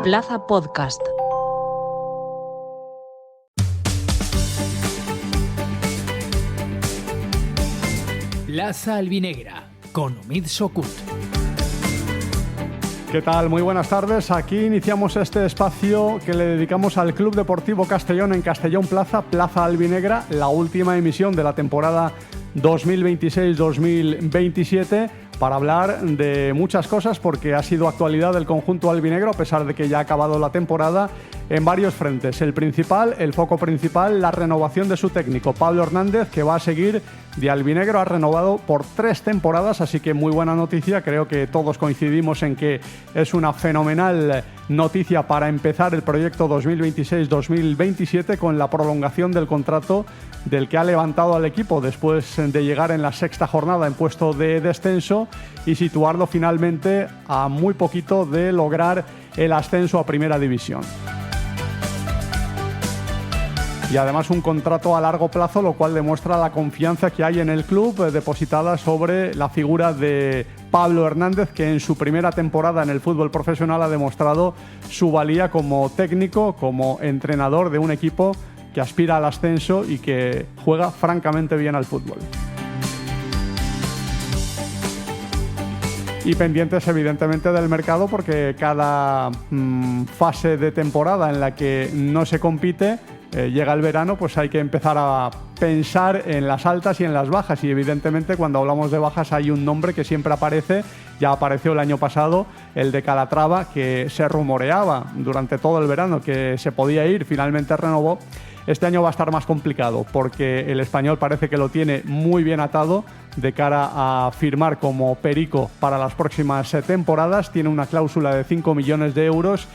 Plaza Podcast. Plaza Albinegra, con Omid Sokut. ¿Qué tal? Muy buenas tardes. Aquí iniciamos este espacio que le dedicamos al Club Deportivo Castellón en Castellón Plaza, Plaza Albinegra, la última emisión de la temporada 2026-2027, para hablar de muchas cosas, porque ha sido actualidad del conjunto albinegro, a pesar de que ya ha acabado la temporada, en varios frentes. El principal, el foco principal, la renovación de su técnico, Pablo Hernández, que va a seguir de albinegro, ha renovado por 3 temporadas, así que muy buena noticia. Creo que todos coincidimos en que es una fenomenal noticia para empezar el proyecto 2026-2027 con la prolongación del contrato del que ha levantado al equipo después de llegar en la 6ª jornada en puesto de descenso y situarlo finalmente a muy poquito de lograr el ascenso a Primera División. Y además un contrato a largo plazo, lo cual demuestra la confianza que hay en el club depositada sobre la figura de Pablo Hernández, que en su primera temporada en el fútbol profesional ha demostrado su valía como técnico, como entrenador de un equipo que aspira al ascenso y que juega francamente bien al fútbol. Y pendientes evidentemente del mercado, porque cada fase de temporada en la que no se compite, llega el verano, pues hay que empezar a pensar en las altas y en las bajas, y evidentemente cuando hablamos de bajas hay un nombre que siempre aparece. Ya apareció el año pasado, el de Calatrava, que se rumoreaba durante todo el verano que se podía ir, finalmente renovó. Este año va a estar más complicado porque el español parece que lo tiene muy bien atado de cara a firmar como perico para las próximas temporadas. Tiene una cláusula de 5 millones de euros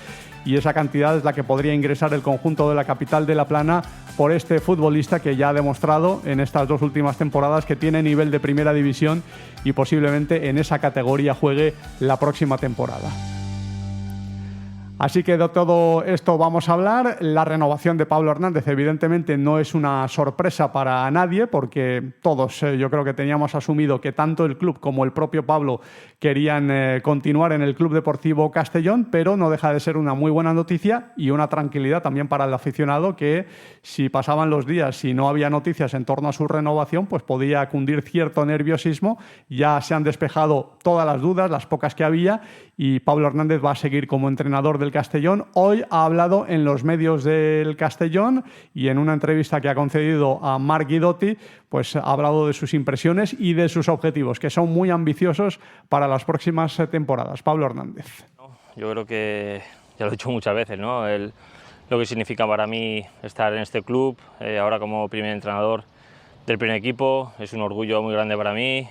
y esa cantidad es la que podría ingresar el conjunto de la capital de La Plana por este futbolista que ya ha demostrado en estas 2 últimas temporadas que tiene nivel de Primera División y posiblemente en esa categoría juegue la próxima temporada. Así que de todo esto vamos a hablar. La renovación de Pablo Hernández evidentemente no es una sorpresa para nadie, porque todos yo creo que teníamos asumido que tanto el club como el propio Pablo querían continuar en el Club Deportivo Castellón, pero no deja de ser una muy buena noticia y una tranquilidad también para el aficionado, que si pasaban los días y no había noticias en torno a su renovación, pues podía cundir cierto nerviosismo. Ya se han despejado todas las dudas, las pocas que había, y Pablo Hernández va a seguir como entrenador del Castellón. Hoy ha hablado en los medios del Castellón y en una entrevista que ha concedido a Marc Guidotti, pues ha hablado de sus impresiones y de sus objetivos, que son muy ambiciosos para las próximas temporadas. Pablo Hernández. Yo creo que ya lo he dicho muchas veces, ¿no? Lo que significa para mí estar en este club, ahora como primer entrenador del primer equipo, es un orgullo muy grande para mí.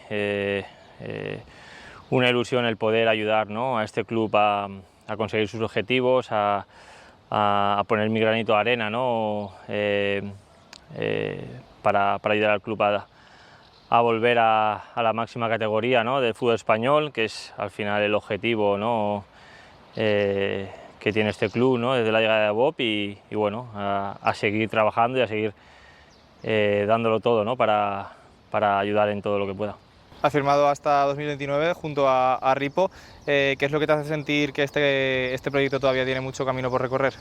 Una ilusión el poder ayudar, ¿no?, a este club a conseguir sus objetivos, a poner mi granito de arena, ¿no?, para ayudar al club a volver a la máxima categoría, ¿no?, del fútbol español, que es al final el objetivo, ¿no?, que tiene este club, ¿no?, desde la llegada de Bob, y bueno, a seguir trabajando y a seguir dándolo todo, ¿no?, para ayudar en todo lo que pueda. Has firmado hasta 2029 junto a Ripo. ¿Qué es lo que te hace sentir que este proyecto todavía tiene mucho camino por recorrer?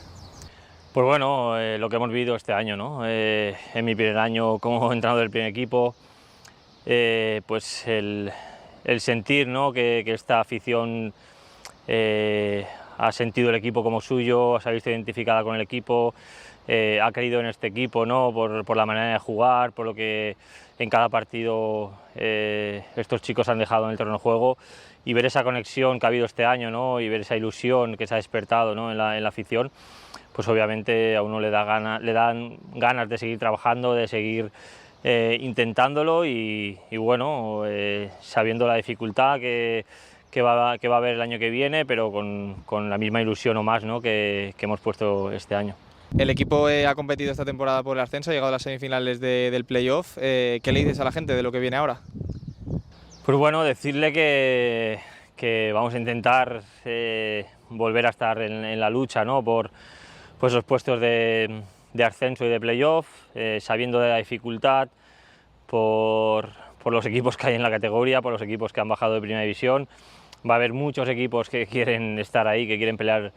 Pues bueno, lo que hemos vivido este año, ¿no? En mi primer año como entrenador del primer equipo, pues el sentir, ¿no?, que esta afición ha sentido el equipo como suyo, se ha visto identificada con el equipo, ha creído en este equipo, ¿no?, por la manera de jugar, por lo que en cada partido estos chicos han dejado en el terreno de juego, y ver esa conexión que ha habido este año, ¿no?, y ver esa ilusión que se ha despertado, ¿no?, en la afición, pues obviamente a uno le dan ganas de seguir trabajando, de seguir intentándolo, y bueno, sabiendo la dificultad que va a haber el año que viene, pero con la misma ilusión o más, ¿no?, que hemos puesto este año. El equipo ha competido esta temporada por el ascenso, ha llegado a las semifinales del playoff. ¿Qué le dices a la gente de lo que viene ahora? Pues bueno, decirle que vamos a intentar volver a estar en la lucha, ¿no?, por esos puestos de ascenso y de playoff, sabiendo de la dificultad, por los equipos que hay en la categoría, por los equipos que han bajado de Primera División. Va a haber muchos equipos que quieren estar ahí, que quieren pelear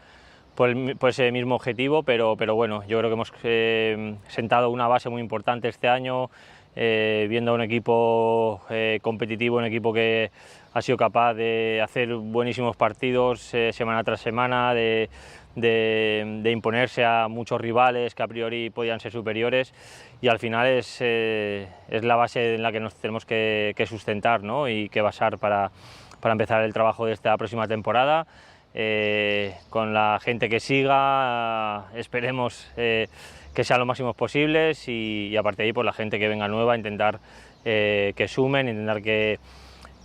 por ese mismo objetivo, pero bueno, yo creo que hemos sentado una base muy importante este año, viendo a un equipo competitivo, un equipo que ha sido capaz de hacer buenísimos partidos semana tras semana, de imponerse a muchos rivales que a priori podían ser superiores, y al final es la base en la que nos tenemos que sustentar, ¿no? Y que basar para empezar el trabajo de esta próxima temporada. Con la gente que siga, esperemos que sean lo máximos posibles, y aparte de ahí, pues la gente que venga nueva, intentar que sumen, intentar que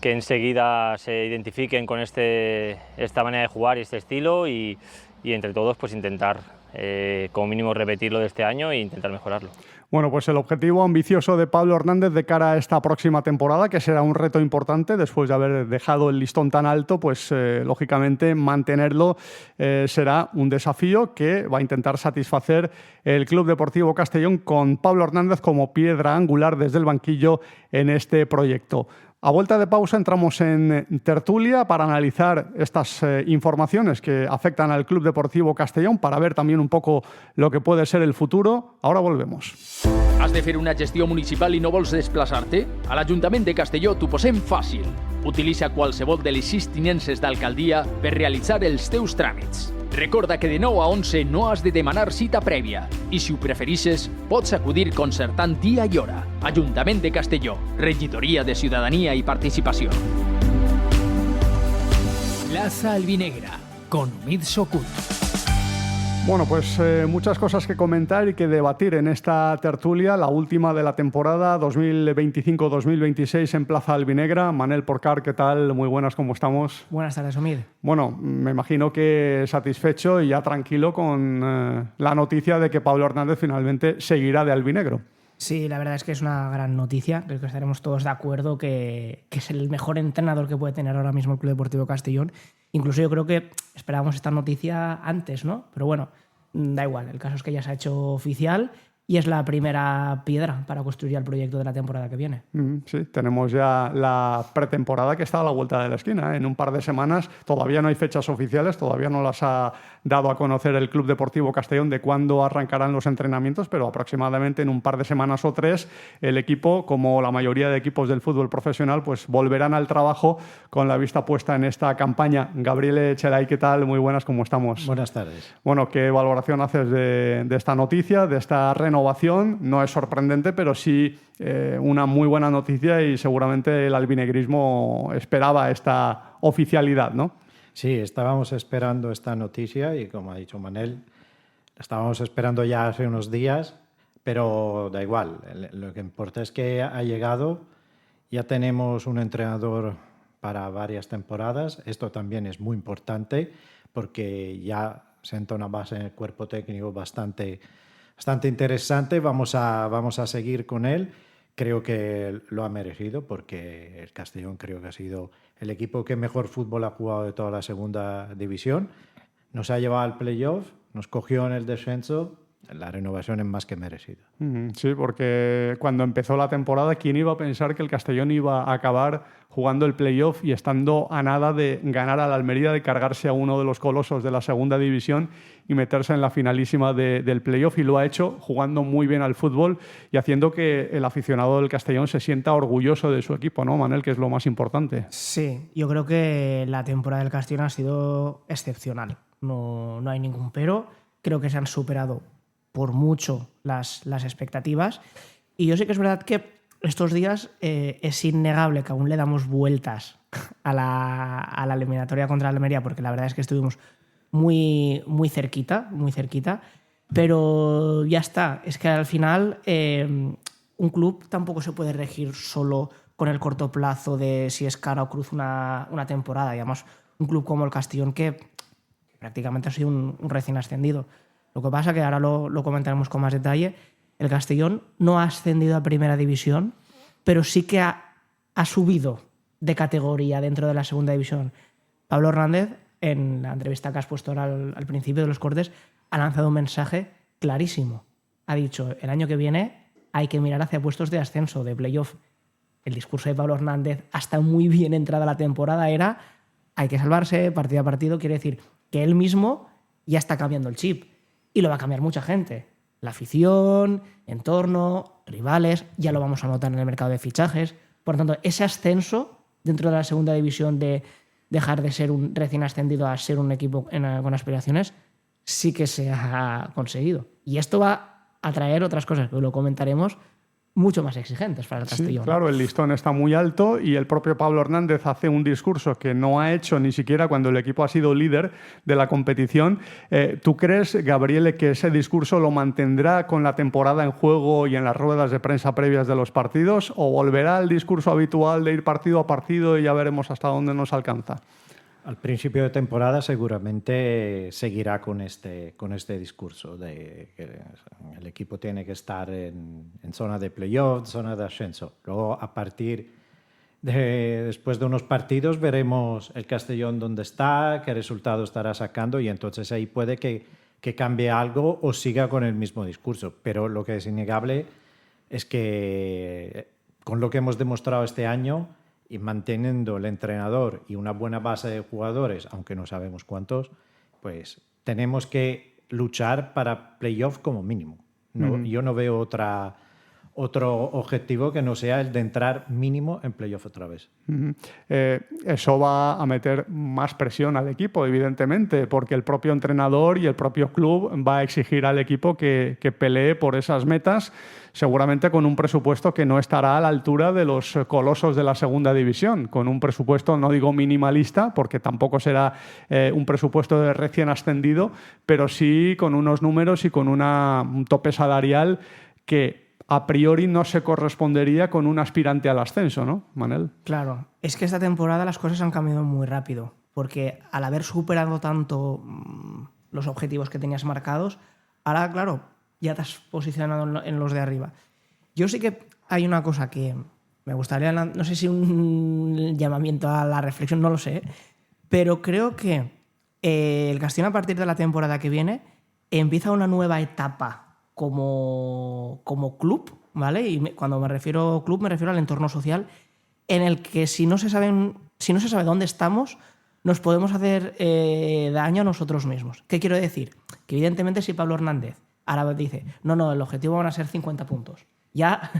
enseguida se identifiquen con esta manera de jugar y este estilo, y entre todos pues intentar como mínimo repetirlo de este año e intentar mejorarlo. Bueno, pues el objetivo ambicioso de Pablo Hernández de cara a esta próxima temporada, que será un reto importante después de haber dejado el listón tan alto, pues lógicamente mantenerlo será un desafío que va a intentar satisfacer el Club Deportivo Castellón, con Pablo Hernández como piedra angular desde el banquillo en este proyecto. A vuelta de pausa entramos en tertulia para analizar estas informaciones que afectan al Club Deportivo Castellón, para ver también un poco lo que puede ser el futuro. Ahora volvemos. Has de fer una gestió municipal i no vols desplaçar-te? A l'Ajuntament de Castelló t'ho posem fàcil. Utilitza qualsevol de les 6 tinences d'alcaldia per realitzar els teus tràmits. Recorda que de 9 a 11 no has de demanar cita prèvia, i si ho preferixes, pots acudir concertant dia i hora. Ajuntament de Castelló, Regidoria de Ciutadania i Participació. Plaza Albinegra, con Omid Sokut. Bueno, pues muchas cosas que comentar y que debatir en esta tertulia, la última de la temporada 2025-2026 en Plaza Albinegra. Manel Porcar, ¿qué tal? Muy buenas, ¿cómo estamos? Buenas tardes, Omid. Bueno, me imagino que satisfecho y ya tranquilo con la noticia de que Pablo Hernández finalmente seguirá de albinegro. Sí, la verdad es que es una gran noticia. Creo que estaremos todos de acuerdo que es el mejor entrenador que puede tener ahora mismo el Club Deportivo Castellón. Incluso yo creo que esperábamos esta noticia antes, ¿no? Pero bueno, da igual. El caso es que ya se ha hecho oficial y es la primera piedra para construir el proyecto de la temporada que viene. Sí, tenemos ya la pretemporada que está a la vuelta de la esquina. En un par de semanas, todavía no hay fechas oficiales, todavía no las ha dado a conocer el Club Deportivo Castellón de cuándo arrancarán los entrenamientos, pero aproximadamente en un par de semanas o 3, el equipo, como la mayoría de equipos del fútbol profesional, pues volverán al trabajo con la vista puesta en esta campaña. Gabriele Chelay, ¿qué tal? Muy buenas, ¿cómo estamos? Buenas tardes. Bueno, ¿qué valoración haces de esta noticia, de esta renovación? No es sorprendente, pero sí una muy buena noticia, y seguramente el albinegrismo esperaba esta oficialidad, ¿no? Sí, estábamos esperando esta noticia y, como ha dicho Manel, la estábamos esperando ya hace unos días, pero da igual. Lo que importa es que ha llegado. Ya tenemos un entrenador para varias temporadas. Esto también es muy importante porque ya sienta una base en el cuerpo técnico bastante interesante. Vamos a seguir con él. Creo que lo ha merecido porque el Castellón creo que ha sido el equipo que mejor fútbol ha jugado de toda la segunda división. Nos ha llevado al playoff, nos cogió en el descenso. La renovación es más que merecida. Sí, porque cuando empezó la temporada, ¿quién iba a pensar que el Castellón iba a acabar jugando el playoff y estando a nada de ganar a la Almería, de cargarse a uno de los colosos de la segunda división y meterse en la finalísima del playoff? Y lo ha hecho jugando muy bien al fútbol y haciendo que el aficionado del Castellón se sienta orgulloso de su equipo, ¿no, Manel? Que es lo más importante. Sí, yo creo que la temporada del Castellón ha sido excepcional. No hay ningún pero. Creo que se han superado por mucho las expectativas. Y yo sí que es verdad que estos días es innegable que aún le damos vueltas a la eliminatoria contra la Almería, porque la verdad es que estuvimos muy cerquita, pero ya está. Es que al final un club tampoco se puede regir solo con el corto plazo de si es cara o cruz una temporada. Y además, un club como el Castellón, que prácticamente ha sido un recién ascendido. Lo que pasa que ahora lo comentaremos con más detalle. El Castellón no ha ascendido a primera división, pero sí que ha subido de categoría dentro de la segunda división. Pablo Hernández, en la entrevista que has puesto ahora al principio de los cortes, ha lanzado un mensaje clarísimo. Ha dicho, el año que viene hay que mirar hacia puestos de ascenso, de playoff. El discurso de Pablo Hernández, hasta muy bien entrada la temporada, era hay que salvarse partido a partido. Quiere decir que él mismo ya está cambiando el chip. Y lo va a cambiar mucha gente. La afición, entorno, rivales, ya lo vamos a notar en el mercado de fichajes. Por lo tanto, ese ascenso dentro de la segunda división de dejar de ser un recién ascendido a ser un equipo con aspiraciones, sí que se ha conseguido. Y esto va a traer otras cosas, que lo comentaremos, mucho más exigentes para el Castellón. Sí, claro, el listón está muy alto y el propio Pablo Hernández hace un discurso que no ha hecho ni siquiera cuando el equipo ha sido líder de la competición. ¿Tú crees, Gabriele, que ese discurso lo mantendrá con la temporada en juego y en las ruedas de prensa previas de los partidos, o volverá al discurso habitual de ir partido a partido y ya veremos hasta dónde nos alcanza? Al principio de temporada seguramente seguirá con este discurso de que el equipo tiene que estar en zona de playoff, zona de ascenso. Luego, a partir después de unos partidos, veremos el Castellón dónde está, qué resultado estará sacando, y entonces ahí puede que cambie algo o siga con el mismo discurso. Pero lo que es innegable es que con lo que hemos demostrado este año, y manteniendo el entrenador y una buena base de jugadores, aunque no sabemos cuántos, pues tenemos que luchar para playoff como mínimo. Yo no veo otro objetivo que no sea el de entrar mínimo en playoff otra vez. Eso va a meter más presión al equipo, evidentemente, porque el propio entrenador y el propio club va a exigir al equipo que pelee por esas metas, seguramente con un presupuesto que no estará a la altura de los colosos de la segunda división, con un presupuesto, no digo minimalista, porque tampoco será un presupuesto de recién ascendido, pero sí con unos números y con un tope salarial que a priori no se correspondería con un aspirante al ascenso, ¿no, Manel? Claro, es que esta temporada las cosas han cambiado muy rápido, porque al haber superado tanto los objetivos que tenías marcados, ahora, claro, ya te has posicionado en los de arriba. Yo sí que hay una cosa que me gustaría, no sé si un llamamiento a la reflexión, no lo sé, pero creo que el Castellón, a partir de la temporada que viene, empieza una nueva etapa como club, ¿vale? Y cuando me refiero a club, me refiero al entorno social, en el que si no se sabe dónde estamos, nos podemos hacer daño a nosotros mismos. ¿Qué quiero decir? Que evidentemente si Pablo Hernández ahora dice, no, el objetivo van a ser 50 puntos, ya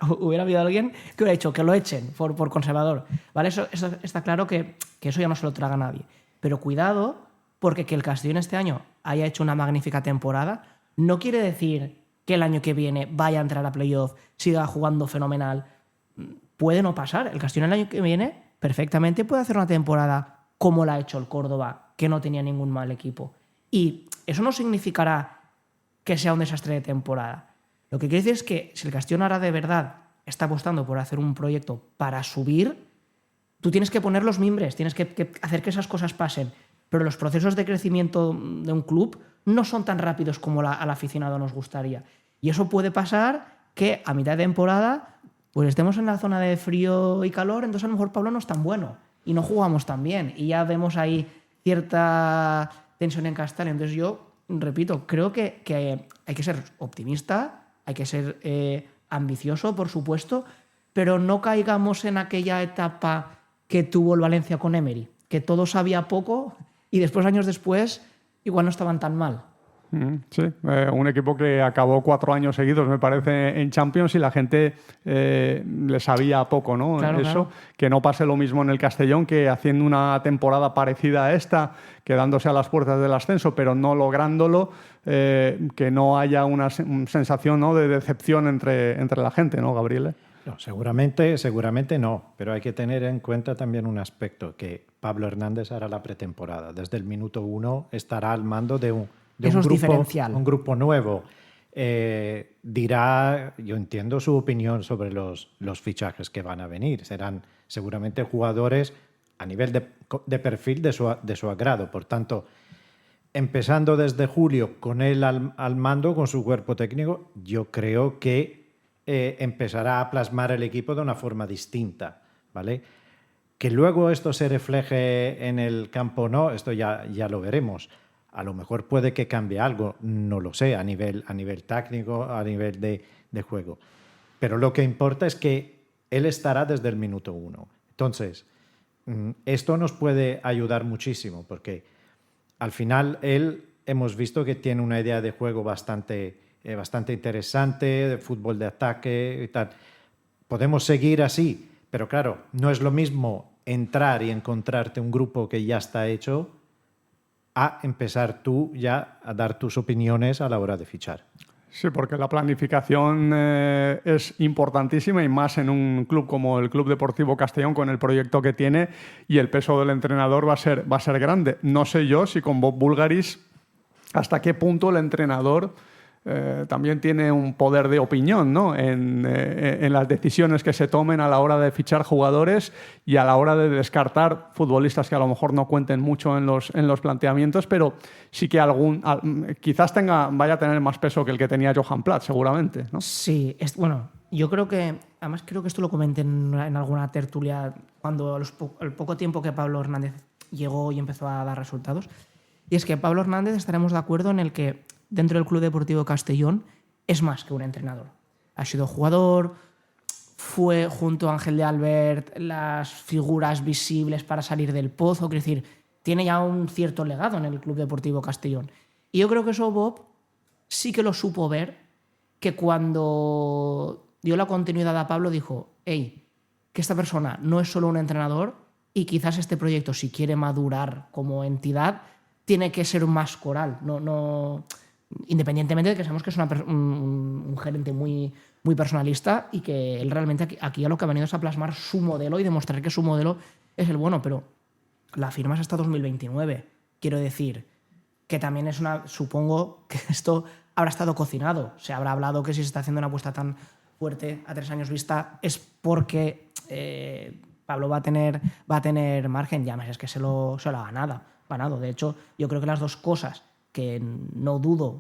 hubiera habido alguien que hubiera dicho que lo echen por conservador, ¿vale? Eso está claro que eso ya no se lo traga a nadie. Pero cuidado, porque que el Castellón este año haya hecho una magnífica temporada no quiere decir que el año que viene vaya a entrar a playoff, siga jugando fenomenal. Puede no pasar. El Castellón el año que viene perfectamente puede hacer una temporada como la ha hecho el Córdoba, que no tenía ningún mal equipo. Y eso no significará que sea un desastre de temporada. Lo que quiere decir es que si el Castellón ahora de verdad está apostando por hacer un proyecto para subir, tú tienes que poner los mimbres, tienes que hacer que esas cosas pasen. Pero los procesos de crecimiento de un club no son tan rápidos como al aficionado nos gustaría. Y eso puede pasar que a mitad de temporada pues estemos en la zona de frío y calor, entonces a lo mejor Pablo no es tan bueno y no jugamos tan bien. Y ya vemos ahí cierta tensión en Castalia. Entonces yo, repito, creo que hay que ser optimista, hay que ser ambicioso, por supuesto, pero no caigamos en aquella etapa que tuvo el Valencia con Emery, que todo sabía poco y después, años después, igual no estaban tan mal. Sí, un equipo que acabó 4 años seguidos, me parece, en Champions y la gente le sabía poco, ¿no? Claro, eso, claro. Que no pase lo mismo en el Castellón, que haciendo una temporada parecida a esta, quedándose a las puertas del ascenso, pero no lográndolo, que no haya una sensación, ¿no?, de decepción entre la gente, ¿no, Gabriele? No, seguramente no, pero hay que tener en cuenta también un aspecto, que Pablo Hernández hará la pretemporada. Desde el minuto 1 estará al mando de un grupo nuevo. Dirá, yo entiendo su opinión sobre los fichajes que van a venir. Serán seguramente jugadores a nivel de perfil de su agrado. Por tanto, empezando desde julio con él al mando, con su cuerpo técnico, yo creo que empezará a plasmar el equipo de una forma distinta, ¿vale? Que luego esto se refleje en el campo o no, esto ya lo veremos. A lo mejor puede que cambie algo, no lo sé, a nivel técnico, a nivel de juego. Pero lo que importa es que él estará desde el minuto 1. Entonces, esto nos puede ayudar muchísimo, porque al final él hemos visto que tiene una idea de juego bastante interesante, de fútbol de ataque y tal. Podemos seguir así, pero claro, no es lo mismo entrar y encontrarte un grupo que ya está hecho a empezar tú ya a dar tus opiniones a la hora de fichar. Sí, porque la planificación es importantísima y más en un club como el Club Deportivo Castellón con el proyecto que tiene, y el peso del entrenador va a ser grande. No sé yo si con Bob Bulgaris hasta qué punto el entrenador también tiene un poder de opinión, ¿no? en las decisiones que se tomen a la hora de fichar jugadores y a la hora de descartar futbolistas que a lo mejor no cuenten mucho en los planteamientos, pero sí que quizás vaya a tener más peso que el que tenía Johan Platt, seguramente, ¿no? Sí, bueno, yo creo que, además creo que esto lo comenté en alguna tertulia cuando el poco tiempo que Pablo Hernández llegó y empezó a dar resultados, y es que Pablo Hernández, estaremos de acuerdo en el que dentro del Club Deportivo Castellón es más que un entrenador. Ha sido jugador, fue junto a Ángel de Albert las figuras visibles para salir del pozo, quiero decir, tiene ya un cierto legado en el Club Deportivo Castellón. Y yo creo que eso Bob sí que lo supo ver, que cuando dio la continuidad a Pablo dijo, hey, que esta persona no es solo un entrenador y quizás este proyecto, si quiere madurar como entidad, tiene que ser más coral, no independientemente de que sabemos que es un gerente muy, muy personalista y que él realmente aquí a lo que ha venido es a plasmar su modelo y demostrar que su modelo es el bueno, pero la firma es hasta 2029. Quiero decir que también es supongo que esto habrá estado cocinado. Se habrá hablado que si se está haciendo una apuesta tan fuerte a 3 años vista es porque Pablo va a tener margen. Ya es que se lo ha ganado. De hecho, yo creo que las dos cosas que no dudo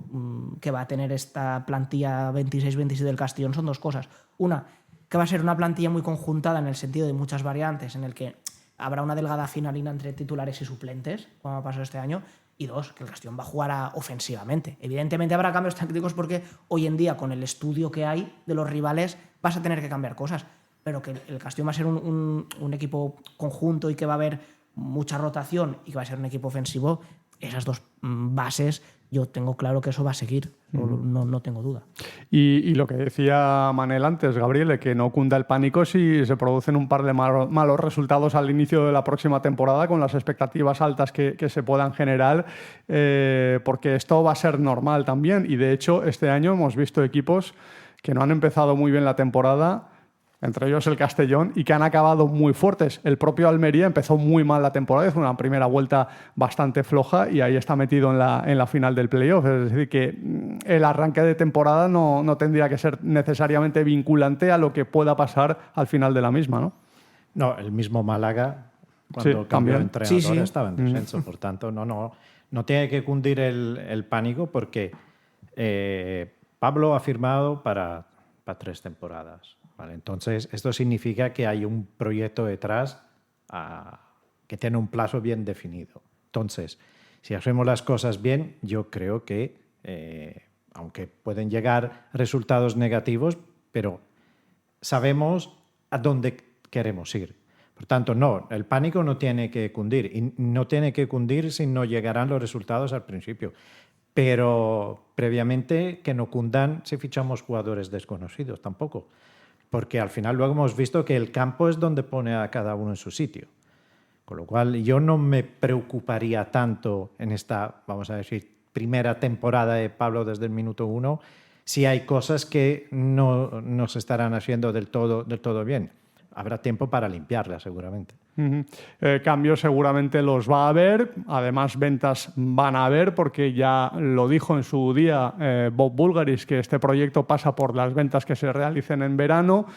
que va a tener esta plantilla 26-27 del Castellón son dos cosas. Una, que va a ser una plantilla muy conjuntada en el sentido de muchas variantes, en el que habrá una delgada finalina entre titulares y suplentes, como ha pasado este año. Y dos, que el Castellón va a jugar ofensivamente. Evidentemente habrá cambios tácticos porque hoy en día, con el estudio que hay de los rivales, vas a tener que cambiar cosas. Pero que el Castellón va a ser un equipo conjunto y que va a haber mucha rotación y que va a ser un equipo ofensivo, esas dos bases, yo tengo claro que eso va a seguir, no tengo duda. Y lo que decía Manel antes, Gabriel, que no cunda el pánico si se producen un par de malos resultados al inicio de la próxima temporada con las expectativas altas que se puedan generar, porque esto va a ser normal también. Y de hecho, este año hemos visto equipos que no han empezado muy bien la temporada, entre ellos el Castellón, y que han acabado muy fuertes. El propio Almería empezó muy mal la temporada, hizo una primera vuelta bastante floja y ahí está metido en la final del playoff. Es decir, que el arranque de temporada no tendría que ser necesariamente vinculante a lo que pueda pasar al final de la misma, ¿no? No, el mismo Málaga, cuando cambió de entrenador, estaba en descenso. Por tanto, no tiene que cundir el pánico porque Pablo ha firmado para 3 temporadas. Vale, entonces, esto significa que hay un proyecto detrás que tiene un plazo bien definido. Entonces, si hacemos las cosas bien, yo creo que, aunque pueden llegar resultados negativos, pero sabemos a dónde queremos ir. Por tanto, no, el pánico no tiene que cundir. Y no tiene que cundir si no llegarán los resultados al principio. Pero previamente que no cundan si fichamos jugadores desconocidos tampoco. Porque al final luego hemos visto que el campo es donde pone a cada uno en su sitio. Con lo cual yo no me preocuparía tanto en esta, vamos a decir, primera temporada de Pablo desde el minuto 1 si hay cosas que no se estarán haciendo del todo bien. Habrá tiempo para limpiarlas seguramente. Cambios seguramente los va a haber, además ventas van a haber, porque ya lo dijo en su día Bob Bulgaris, que este proyecto pasa por las ventas que se realicen en verano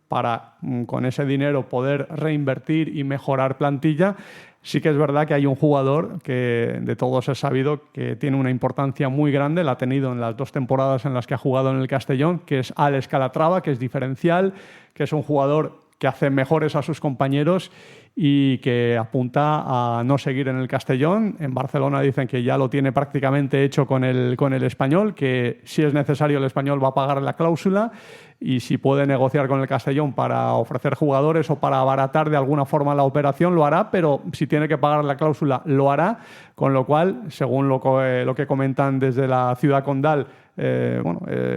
para con ese dinero poder reinvertir y mejorar plantilla. Sí que es verdad que hay un jugador que de todos es sabido que tiene una importancia muy grande, la ha tenido en las 2 temporadas en las que ha jugado en el Castellón, que es Alex Calatrava, que es diferencial, que es un jugador que hace mejores a sus compañeros y que apunta a no seguir en el Castellón. En Barcelona dicen que ya lo tiene prácticamente hecho con el Español, que si es necesario el Español va a pagar la cláusula y si puede negociar con el Castellón para ofrecer jugadores o para abaratar de alguna forma la operación, lo hará, pero si tiene que pagar la cláusula, lo hará, con lo cual, según lo que comentan desde la ciudad condal,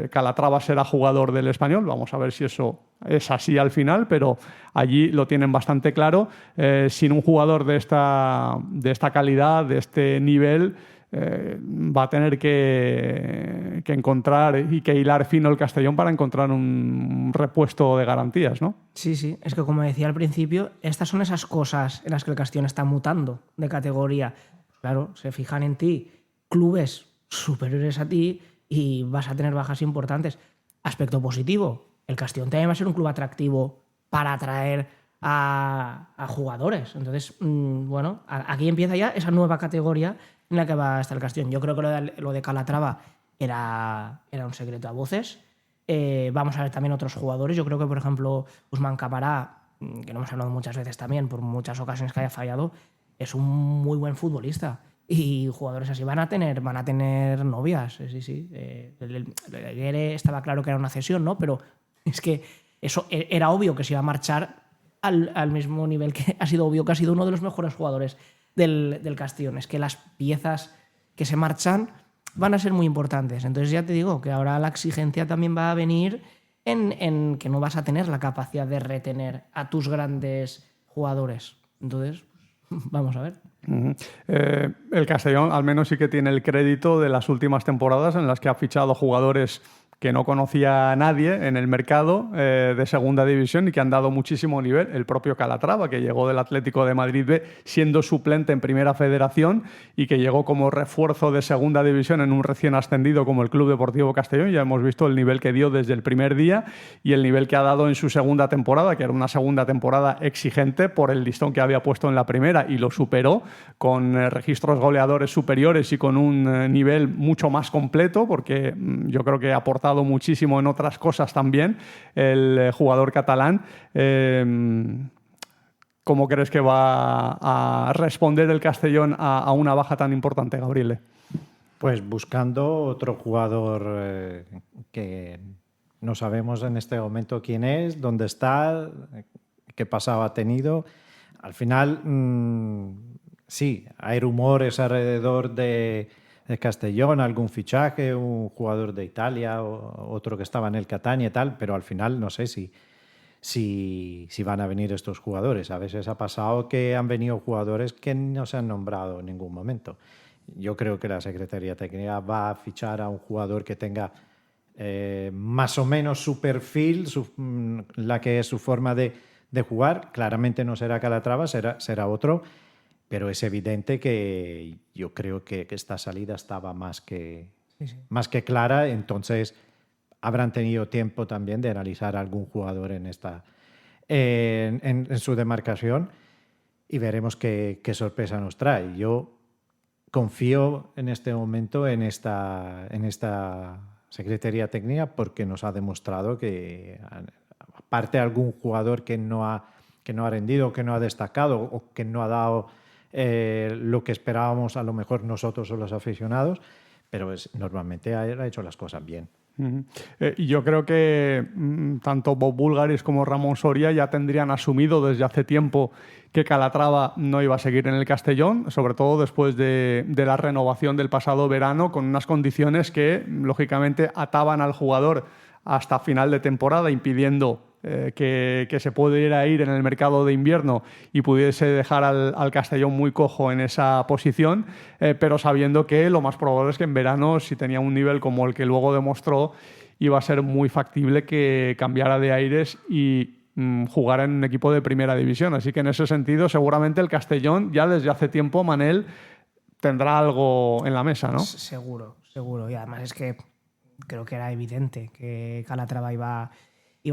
Calatrava será jugador del Español. Vamos a ver si eso es así al final, pero allí lo tienen bastante claro. Sin un jugador de esta calidad, de este nivel, va a tener que encontrar y que hilar fino el Castellón para encontrar un repuesto de garantías, ¿no? Sí, es que como decía al principio, estas son esas cosas en las que el Castellón está mutando de categoría. Claro, se fijan en ti clubes superiores a ti y vas a tener bajas importantes. Aspecto positivo, el Castellón también va a ser un club atractivo para atraer a jugadores. Entonces, aquí empieza ya esa nueva categoría en la que va a estar el Castellón. Yo creo que lo de Calatrava era un secreto a voces. Vamos a ver también otros jugadores. Yo creo que, por ejemplo, Usman Camará, que no hemos hablado muchas veces también, por muchas ocasiones que haya fallado, es un muy buen futbolista. Y jugadores así van a tener novias, sí. El Guerre estaba claro que era una cesión, ¿no? Pero es que eso era obvio que se iba a marchar al mismo nivel que ha sido obvio que ha sido uno de los mejores jugadores del Castellón. Es que las piezas que se marchan van a ser muy importantes. Entonces ya te digo que ahora la exigencia también va a venir en que no vas a tener la capacidad de retener a tus grandes jugadores. Entonces, vamos a ver. El Castellón al menos sí que tiene el crédito de las últimas temporadas en las que ha fichado jugadores que no conocía a nadie en el mercado de segunda división y que han dado muchísimo nivel. El propio Calatrava, que llegó del Atlético de Madrid B siendo suplente en Primera Federación y que llegó como refuerzo de segunda división en un recién ascendido como el Club Deportivo Castellón. Ya hemos visto el nivel que dio desde el primer día y el nivel que ha dado en su segunda temporada, que era una segunda temporada exigente por el listón que había puesto en la primera, y lo superó con registros goleadores superiores y con un nivel mucho más completo, porque yo creo que aporta muchísimo en otras cosas también el jugador catalán. ¿Cómo crees que va a responder el Castellón a una baja tan importante, Gabriele? Pues buscando otro jugador que no sabemos en este momento quién es, dónde está, qué pasado ha tenido. Al final, sí, hay rumores alrededor de Castellón, algún fichaje, un jugador de Italia o otro que estaba en el Catania y tal, pero al final no sé si van a venir estos jugadores. A veces ha pasado que han venido jugadores que no se han nombrado en ningún momento. Yo creo que la Secretaría Técnica va a fichar a un jugador que tenga más o menos su perfil, la que es su forma de jugar. Claramente no será Calatrava, será otro. Pero es evidente que yo creo que esta salida estaba más que clara, entonces habrán tenido tiempo también de analizar a algún jugador en su demarcación y veremos qué sorpresa nos trae. Yo confío en este momento en esta Secretaría Técnica porque nos ha demostrado que, aparte de algún jugador que no ha rendido, que no ha destacado o que no ha dado lo que esperábamos a lo mejor nosotros o los aficionados, pero normalmente ha hecho las cosas bien. Yo creo que tanto Bob Bulgaris como Ramón Soria ya tendrían asumido desde hace tiempo que Calatrava no iba a seguir en el Castellón, sobre todo después de la renovación del pasado verano, con unas condiciones que lógicamente ataban al jugador hasta final de temporada, impidiendo que se pudiera ir en el mercado de invierno y pudiese dejar al Castellón muy cojo en esa posición, pero sabiendo que lo más probable es que en verano, si tenía un nivel como el que luego demostró, iba a ser muy factible que cambiara de aires y jugara en un equipo de primera división. Así que en ese sentido seguramente el Castellón ya desde hace tiempo, Manel, tendrá algo en la mesa, ¿no? Seguro. Y además es que creo que era evidente que Calatrava iba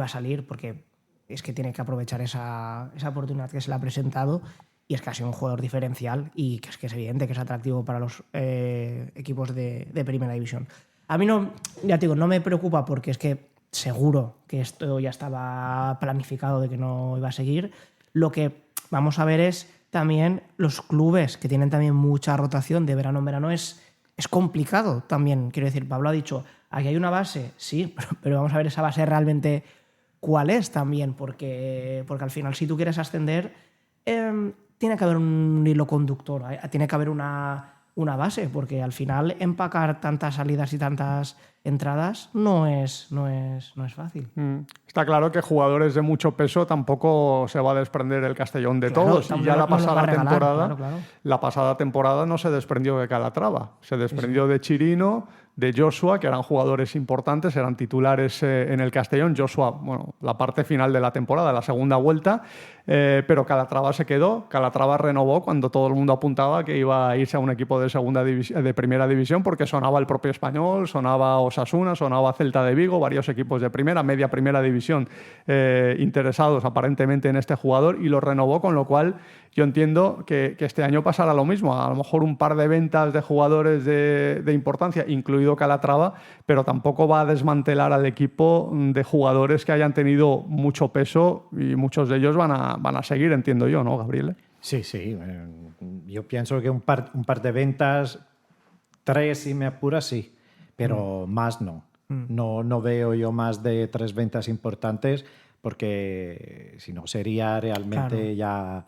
a salir, porque es que tiene que aprovechar esa oportunidad que se le ha presentado, y es que ha sido un jugador diferencial y que es evidente que es atractivo para los equipos de primera división. A mí no me preocupa, porque es que seguro que esto ya estaba planificado de que no iba a seguir. Lo que vamos a ver es también los clubes que tienen también mucha rotación de verano en verano. Es complicado también, quiero decir, Pablo ha dicho, aquí hay una base, sí, pero vamos a ver esa base realmente cuál es también, porque al final si tú quieres ascender, tiene que haber un hilo conductor, tiene que haber una base, porque al final empacar tantas salidas y tantas entradas no es fácil. Está claro que jugadores de mucho peso tampoco se va a desprender el Castellón de Claro, todos. Y ya la claro. La pasada temporada no se desprendió de Calatrava. Se desprendió de Chirino, de Joshua, que eran jugadores importantes, eran titulares en el Castellón. Joshua, bueno, la parte final de la temporada, la segunda vuelta, pero Calatrava se quedó. Calatrava renovó cuando todo el mundo apuntaba que iba a irse a un equipo de primera división, porque sonaba el propio Español, sonaba Osasuna, sonaba Celta de Vigo, varios equipos de media primera división interesados aparentemente en este jugador, y lo renovó, con lo cual yo entiendo que este año pasará lo mismo. A lo mejor un par de ventas de jugadores de importancia, incluido Calatrava, pero tampoco va a desmantelar al equipo de jugadores que hayan tenido mucho peso, y muchos de ellos van a seguir, entiendo yo, ¿no, Gabriel? Sí. Yo pienso que un par de ventas, 3 si me apuras, sí, pero más no. No veo yo más de 3 ventas importantes, porque si no sería realmente ya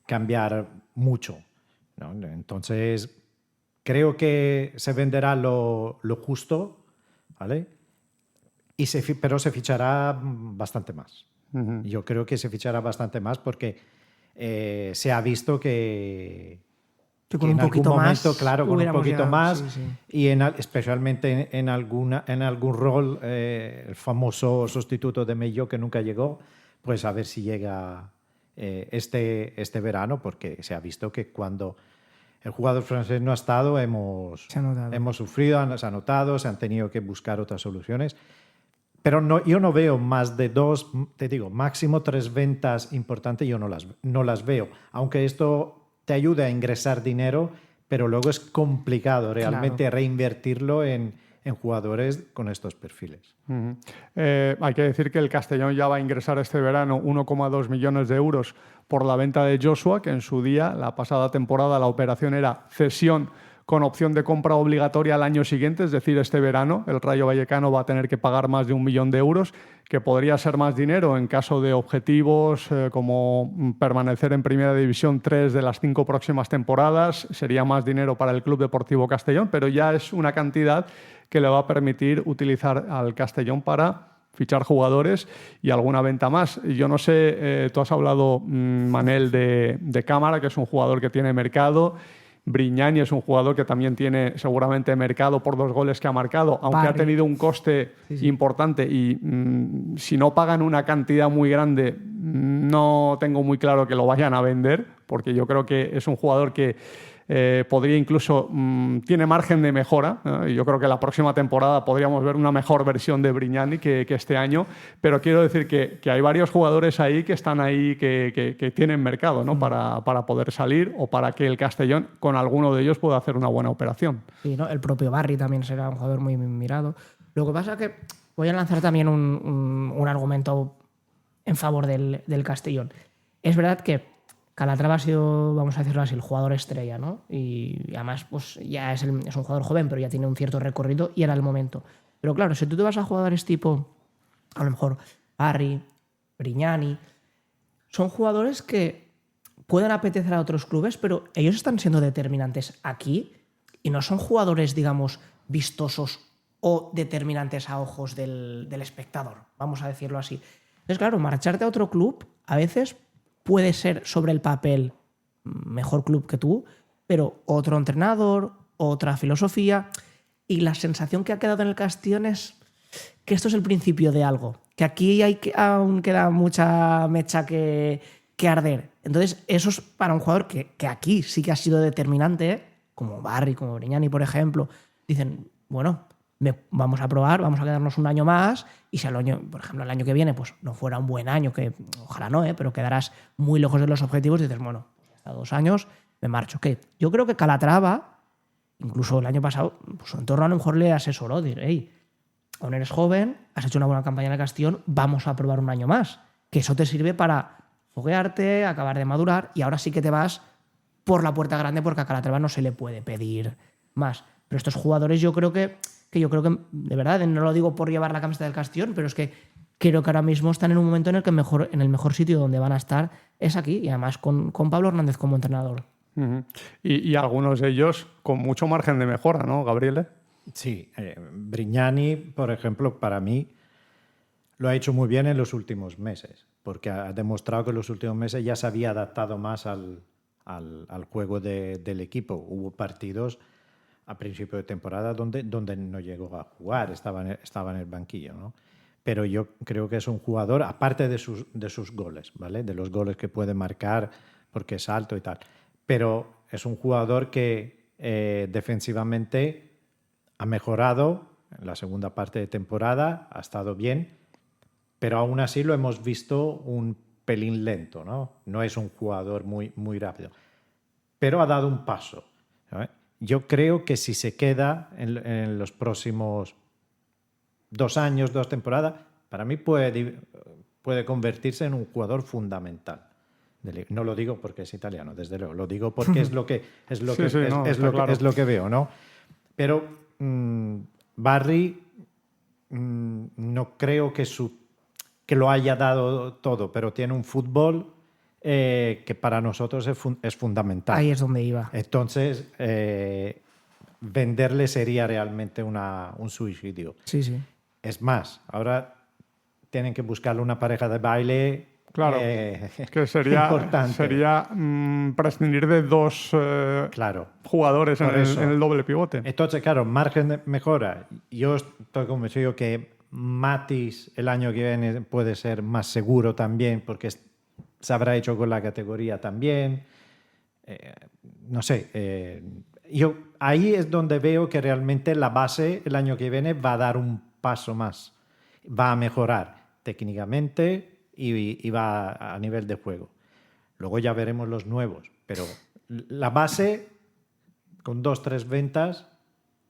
cambiar mucho, ¿no? Entonces, creo que se venderá lo justo, ¿vale? Pero se fichará bastante más. Yo creo que se fichará bastante más porque se ha visto que con un poquito más, claro, con un poquito más, sí. Y especialmente en algún rol, el famoso sustituto de Mello que nunca llegó, pues a ver si llega este verano, porque se ha visto que cuando el jugador francés no ha estado, hemos sufrido, se ha notado, se han tenido que buscar otras soluciones. Pero yo no veo más de 2, te digo, máximo 3 ventas importantes, yo no las veo. Aunque esto te ayude a ingresar dinero, pero luego es complicado realmente reinvertirlo en jugadores con estos perfiles. Hay que decir que el Castellón ya va a ingresar este verano 1,2 millones de euros por la venta de Joshua, que en su día, la pasada temporada, la operación era cesión con opción de compra obligatoria al año siguiente, es decir, este verano el Rayo Vallecano va a tener que pagar más de 1 millón de euros, que podría ser más dinero en caso de objetivos como permanecer en Primera División 3 de las 5 próximas temporadas. Sería más dinero para el Club Deportivo Castellón, pero ya es una cantidad que le va a permitir utilizar al Castellón para fichar jugadores y alguna venta más. Yo no sé, tú has hablado, Manel, de Cámara, que es un jugador que tiene mercado. Brignani es un jugador que también tiene seguramente mercado por 2 goles que ha marcado, aunque ha tenido un coste importante, y si no pagan una cantidad muy grande, no tengo muy claro que lo vayan a vender, porque yo creo que es un jugador que podría incluso, tiene margen de mejora. Yo creo que la próxima temporada podríamos ver una mejor versión de Brignani que este año, pero quiero decir que hay varios jugadores ahí que están ahí que tienen mercado, ¿no? para poder salir, o para que el Castellón con alguno de ellos pueda hacer una buena operación. Sí, ¿no? El propio Barry también será un jugador muy mirado. Lo que pasa es que voy a lanzar también un argumento en favor del Castellón. Es verdad que Calatrava ha sido, vamos a decirlo así, el jugador estrella, ¿no? Y además, pues ya es un jugador joven, pero ya tiene un cierto recorrido y era el momento. Pero claro, si tú te vas a jugadores tipo, a lo mejor, Barry, Brignani, son jugadores que pueden apetecer a otros clubes, pero ellos están siendo determinantes aquí y no son jugadores, digamos, vistosos o determinantes a ojos del espectador, vamos a decirlo así. Entonces, claro, marcharte a otro club a veces puede ser sobre el papel mejor club que tú, pero otro entrenador, otra filosofía, y la sensación que ha quedado en el Castellón es que esto es el principio de algo, que aquí aún queda mucha mecha que arder. Entonces, eso es para un jugador que aquí sí que ha sido determinante, como Barry, como Brignani, por ejemplo. Dicen, bueno, vamos a probar, vamos a quedarnos un año más, y si por ejemplo, el año que viene pues no fuera un buen año, que ojalá no, pero quedarás muy lejos de los objetivos, dices, bueno, a 2 años me marcho. ¿Qué? Yo creo que Calatrava, incluso el año pasado, pues su entorno a lo mejor le asesoró, decir, hey, aún eres joven, has hecho una buena campaña en el Castellón, vamos a probar un año más, que eso te sirve para foguearte, acabar de madurar, y ahora sí que te vas por la puerta grande porque a Calatrava no se le puede pedir más. Pero estos jugadores yo creo que de verdad, no lo digo por llevar la camiseta del Castellón, pero es que creo que ahora mismo están en un momento en el que en el mejor sitio donde van a estar es aquí, y además con Pablo Hernández como entrenador. Y algunos de ellos con mucho margen de mejora, ¿no, Gabriele? Sí, Brignani, por ejemplo, para mí lo ha hecho muy bien en los últimos meses, porque ha demostrado que en los últimos meses ya se había adaptado más al juego del equipo. Hubo partidos a principio de temporada donde no llegó a jugar, estaba en el banquillo, ¿no? Pero yo creo que es un jugador, aparte de sus goles, ¿vale? De los goles que puede marcar porque es alto y tal, pero es un jugador que defensivamente ha mejorado en la segunda parte de temporada, ha estado bien, pero aún así lo hemos visto un pelín lento, ¿no? No es un jugador muy, muy rápido, pero ha dado un paso, ¿sabes? Yo creo que si se queda en los próximos 2 años, 2 temporadas, para mí puede convertirse en un jugador fundamental. No lo digo porque es italiano, desde luego, lo digo porque es lo que veo, ¿no? Pero Barry no creo que lo haya dado todo, pero tiene un fútbol que para nosotros es fundamental. Ahí es donde iba. Entonces, venderle sería realmente un suicidio. Sí, sí. Es más, ahora tienen que buscarle una pareja de baile. Claro, que sería prescindir de 2 jugadores en el doble pivote. Entonces, claro, margen de mejora. Yo estoy convencido que Matis el año que viene puede ser más seguro también, porque se habrá hecho con la categoría también. No sé, yo ahí es donde veo que realmente la base el año que viene va a dar un paso más, va a mejorar técnicamente y va a nivel de juego. Luego ya veremos los nuevos, pero la base con 2-3 ventas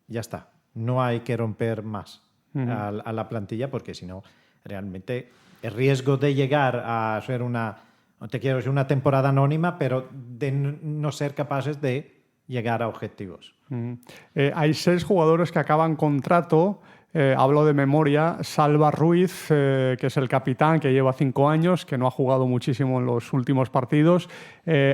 ya está, no hay que romper más a la plantilla, porque si no realmente el riesgo de llegar a ser no te quiero decir una temporada anónima, pero de no ser capaces de llegar a objetivos. Hay 6 jugadores que acaban contrato. Hablo de memoria. Salva Ruiz, que es el capitán, que lleva 5 años, que no ha jugado muchísimo en los últimos partidos.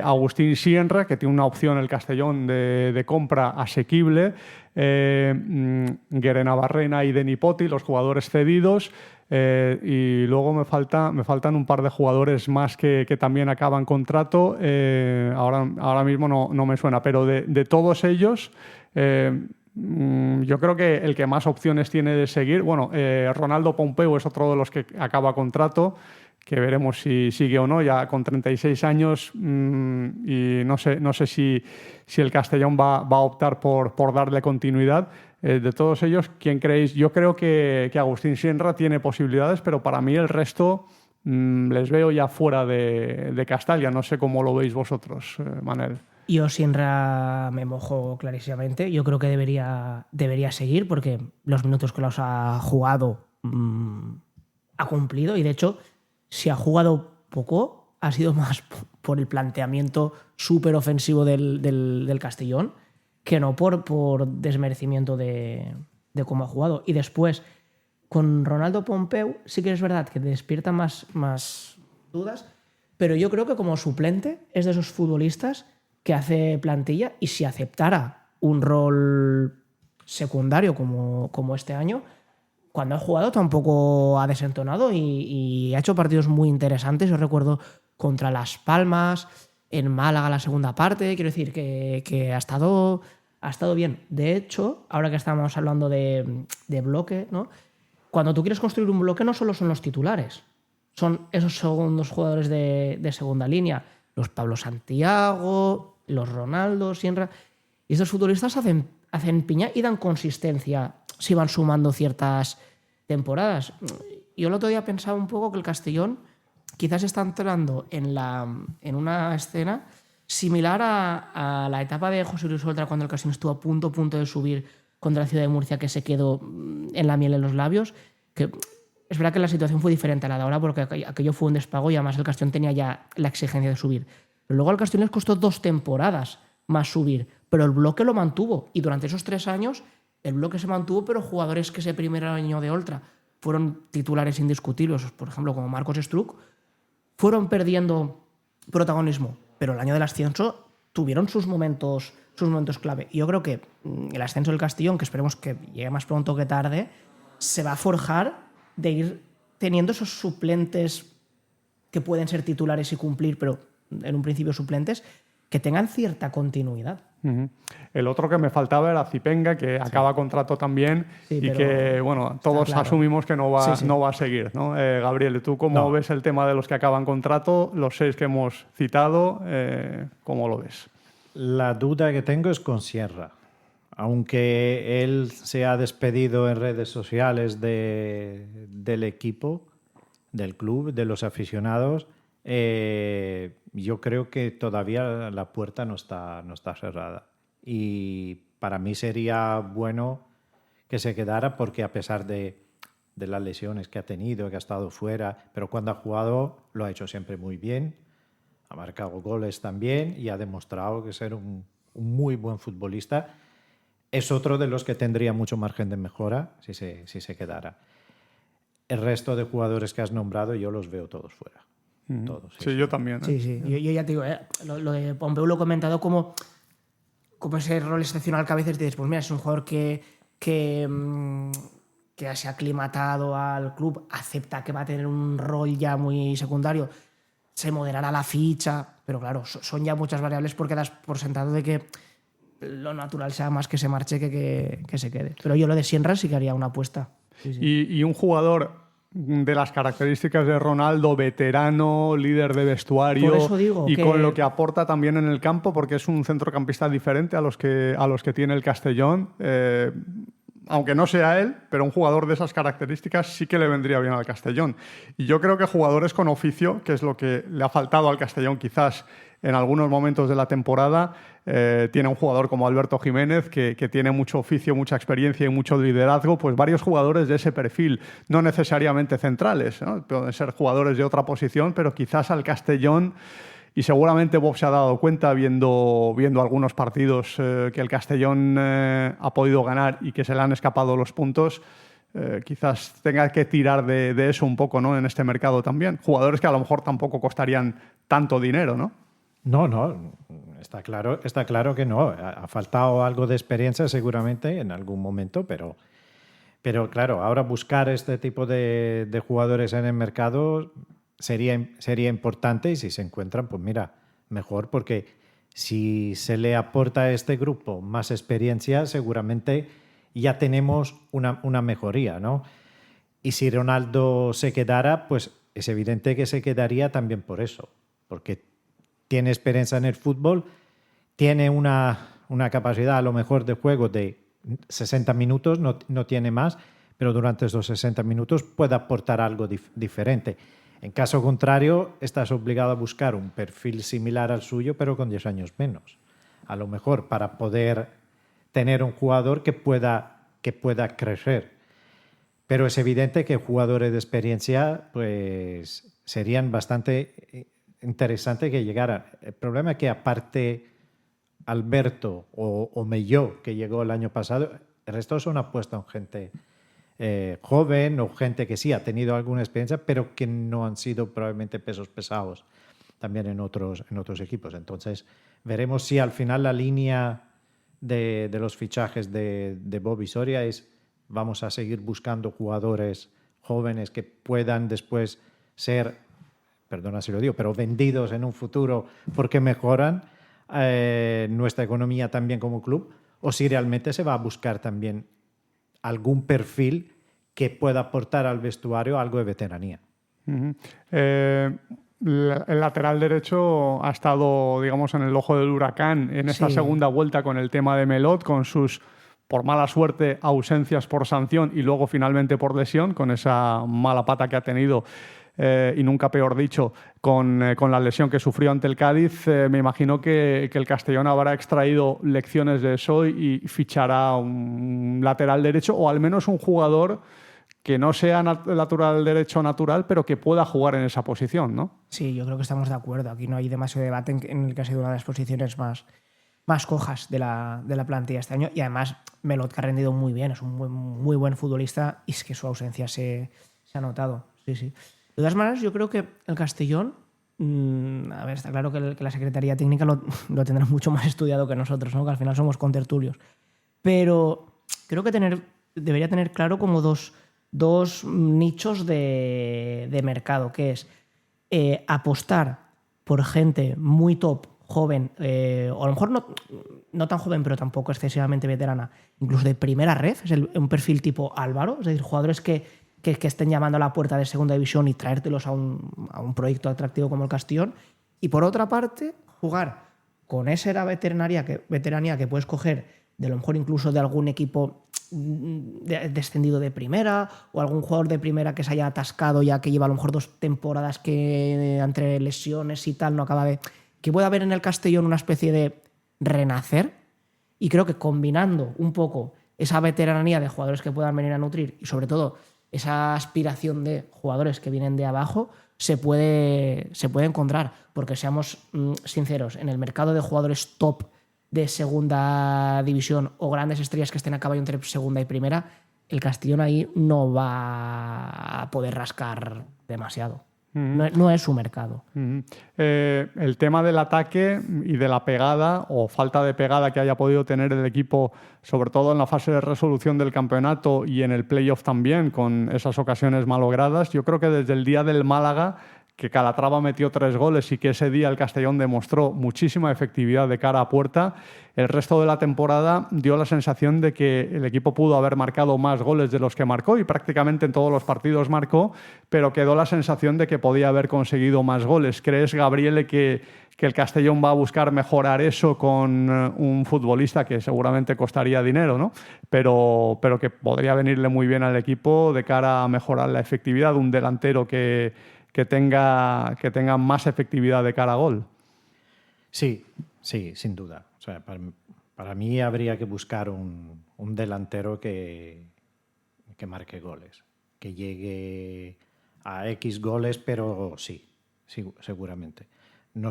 Agustín Sienra, que tiene una opción el Castellón de compra asequible. Guerena Barrena y Deni Poti, los jugadores cedidos. Y luego me faltan un par de jugadores más que también acaban contrato. Ahora mismo no me suena, pero de todos ellos, yo creo que el que más opciones tiene de seguir, Ronaldo Pompeu es otro de los que acaba contrato, que veremos si sigue o no, ya con 36 años, y no sé si el Castellón va a optar por darle continuidad. De todos ellos, ¿quién creéis? Yo creo que Agustín Sienra tiene posibilidades, pero para mí el resto les veo ya fuera de Castalla. No sé cómo lo veis vosotros, Manel. Yo Sienra me mojo clarísimamente. Yo creo que debería seguir, porque los minutos que los ha jugado ha cumplido, y de hecho, si ha jugado poco, ha sido más por el planteamiento súper ofensivo del Castellón, que no por desmerecimiento de cómo ha jugado. Y después, con Ronaldo Pompeu, sí que es verdad que despierta más dudas, pero yo creo que como suplente es de esos futbolistas que hace plantilla, y si aceptara un rol secundario como este año, cuando ha jugado tampoco ha desentonado y ha hecho partidos muy interesantes. Yo recuerdo contra Las Palmas, en Málaga la segunda parte. Quiero decir que ha estado bien. De hecho, ahora que estamos hablando de bloque, ¿no? Cuando tú quieres construir un bloque no solo son los titulares, son esos segundos jugadores de segunda línea, los Pablo Santiago, los Ronaldo, Sienra, y estos futbolistas hacen piña y dan consistencia si van sumando ciertas temporadas. Yo el otro día pensaba un poco que el Castellón quizás está entrando en una escena similar a la etapa de José Luis Oltra, cuando el Castellón estuvo a punto de subir contra la Ciudad de Murcia, que se quedó en la miel en los labios, que Es verdad que la situación fue diferente a la de ahora porque aquello fue un despago y además el Castellón tenía ya la exigencia de subir. Pero luego al Castellón les costó 2 temporadas más subir, pero el bloque lo mantuvo y durante esos 3 años el bloque se mantuvo, pero jugadores que ese primer año de Oltra fueron titulares indiscutibles, por ejemplo como Marcos Struck, fueron perdiendo protagonismo, pero el año del ascenso tuvieron sus momentos clave. Y yo creo que el ascenso del Castellón, que esperemos que llegue más pronto que tarde, se va a forjar de ir teniendo esos suplentes que pueden ser titulares y cumplir, pero en un principio suplentes, que tengan cierta continuidad. El otro que me faltaba era Zipenga, que acaba contrato también y que, bueno, todos asumimos que no va a seguir, ¿no? Gabriel, ¿tú cómo ves el tema de los que acaban contrato? Los 6 que hemos citado, ¿cómo lo ves? La duda que tengo es con Sierra. Aunque él se ha despedido en redes sociales del equipo, del club, de los aficionados, yo creo que todavía la puerta no está cerrada. Y para mí sería bueno que se quedara porque a pesar de las lesiones que ha tenido, que ha estado fuera, pero cuando ha jugado lo ha hecho siempre muy bien, ha marcado goles también y ha demostrado que ser un muy buen futbolista. Es otro de los que tendría mucho margen de mejora si se quedara. El resto de jugadores que has nombrado yo los veo todos fuera. Todos, sí, yo también. Sí. Yo ya te digo, lo de Pompeu lo he comentado como ese rol excepcional que a veces dices, pues mira, es un jugador que se ha aclimatado al club, acepta que va a tener un rol ya muy secundario, se moderará la ficha, pero claro, son ya muchas variables porque das por sentado de que lo natural sea más que se marche que se quede. Pero yo lo de Sierra sí que haría una apuesta. Sí. Y un jugador de las características de Ronaldo, veterano, líder de vestuario, por eso digo y con lo que aporta también en el campo, porque es un centrocampista diferente a los que tiene el Castellón. Aunque no sea él, pero un jugador de esas características sí que le vendría bien al Castellón. Y yo creo que jugadores con oficio, que es lo que le ha faltado al Castellón quizás en algunos momentos de la temporada, tiene un jugador como Alberto Jiménez que tiene mucho oficio, mucha experiencia y mucho liderazgo, pues varios jugadores de ese perfil, no necesariamente centrales, ¿no? Pueden ser jugadores de otra posición, pero quizás al Castellón, y seguramente Bob se ha dado cuenta viendo algunos partidos que el Castellón ha podido ganar y que se le han escapado los puntos, quizás tenga que tirar de eso un poco, ¿no? En este mercado también. Jugadores que a lo mejor tampoco costarían tanto dinero, ¿no? No, está claro que no. Ha faltado algo de experiencia seguramente en algún momento, pero claro, ahora buscar este tipo de jugadores en el mercado sería importante y si se encuentran, pues mira, mejor, porque si se le aporta a este grupo más experiencia, seguramente ya tenemos una mejoría, ¿no? Y si Ronaldo se quedara, pues es evidente que se quedaría también por eso, porque tiene experiencia en el fútbol, tiene una capacidad a lo mejor de juego de 60 minutos, no tiene más, pero durante esos 60 minutos puede aportar algo diferente. En caso contrario, estás obligado a buscar un perfil similar al suyo, pero con 10 años menos. A lo mejor para poder tener un jugador que pueda crecer. Pero es evidente que jugadores de experiencia pues, serían bastante interesante que llegaran. El problema es que aparte Alberto o Melló, que llegó el año pasado, el resto son apuestas en gente joven o gente que sí ha tenido alguna experiencia, pero que no han sido probablemente pesos pesados también en otros equipos. Entonces veremos si al final la línea de los fichajes de Bobby Soria es vamos a seguir buscando jugadores jóvenes que puedan después ser, perdona si lo digo, pero vendidos en un futuro porque mejoran nuestra economía también como club, o si realmente se va a buscar también algún perfil que pueda aportar al vestuario algo de veteranía. El lateral derecho ha estado, digamos, en el ojo del huracán en esta segunda vuelta con el tema de Melot, con sus, por mala suerte, ausencias por sanción y luego finalmente por lesión, con esa mala pata que ha tenido y nunca peor dicho, con la lesión que sufrió ante el Cádiz. Me imagino que el Castellón habrá extraído lecciones de eso y fichará un lateral derecho o al menos un jugador que no sea lateral derecho natural, pero que pueda jugar en esa posición, ¿no? Sí, yo creo que estamos de acuerdo. Aquí no hay demasiado debate en el que ha sido una de las posiciones más cojas de la plantilla este año. Y además, Melot, que ha rendido muy bien, es un muy buen futbolista y es que su ausencia se ha notado. Sí, sí. De todas maneras, yo creo que el Castellón, a ver, está claro que la Secretaría Técnica lo tendrá mucho más estudiado que nosotros, ¿no? Que al final somos contertulios. Pero creo que debería tener claro como dos nichos de mercado, que es apostar por gente muy top, joven, o a lo mejor no tan joven, pero tampoco excesivamente veterana, incluso de primera red, es un perfil tipo Álvaro, es decir, jugadores que estén llamando a la puerta de segunda división y traértelos a un proyecto atractivo como el Castellón. Y por otra parte, jugar con esa veteranía que puedes coger de lo mejor incluso de algún equipo descendido de primera o algún jugador de primera que se haya atascado ya, que lleva a lo mejor 2 temporadas que entre lesiones y tal no acaba de... que pueda haber en el Castellón una especie de renacer, y creo que combinando un poco esa veteranía de jugadores que puedan venir a nutrir y sobre todo esa aspiración de jugadores que vienen de abajo se puede encontrar, porque seamos sinceros, en el mercado de jugadores top de segunda división o grandes estrellas que estén a caballo entre segunda y primera, el Castellón ahí no va a poder rascar demasiado. No es su mercado. El tema del ataque y de la pegada o falta de pegada que haya podido tener el equipo, sobre todo en la fase de resolución del campeonato y en el playoff también, con esas ocasiones malogradas, yo creo que desde el día del Málaga, que Calatrava metió 3 goles y que ese día el Castellón demostró muchísima efectividad de cara a puerta, el resto de la temporada dio la sensación de que el equipo pudo haber marcado más goles de los que marcó y prácticamente en todos los partidos marcó, pero quedó la sensación de que podía haber conseguido más goles. ¿Crees, Gabriele, que el Castellón va a buscar mejorar eso con un futbolista que seguramente costaría dinero, ¿no? pero que podría venirle muy bien al equipo de cara a mejorar la efectividad de un delantero que tenga más efectividad de cara a gol? Sí, sin duda. O sea, para mí habría que buscar un delantero que marque goles, que llegue a X goles, pero sí, seguramente. No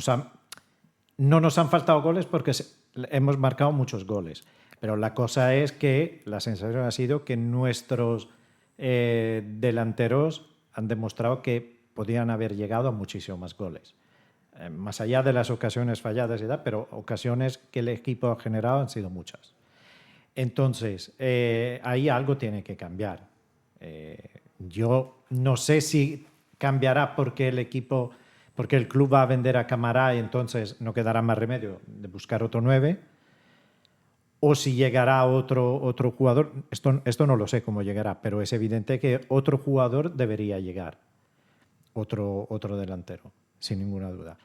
nos han faltado goles porque hemos marcado muchos goles, pero la cosa es que la sensación ha sido que nuestros delanteros han demostrado que podían haber llegado a muchísimos más goles. Más allá de las ocasiones falladas y tal, pero ocasiones que el equipo ha generado han sido muchas. Entonces, ahí algo tiene que cambiar. Yo no sé si cambiará porque el club va a vender a Camará y entonces no quedará más remedio de buscar otro 9, o si llegará otro jugador. Esto no lo sé cómo llegará, pero es evidente que otro jugador debería llegar. Otro delantero, sin ninguna duda.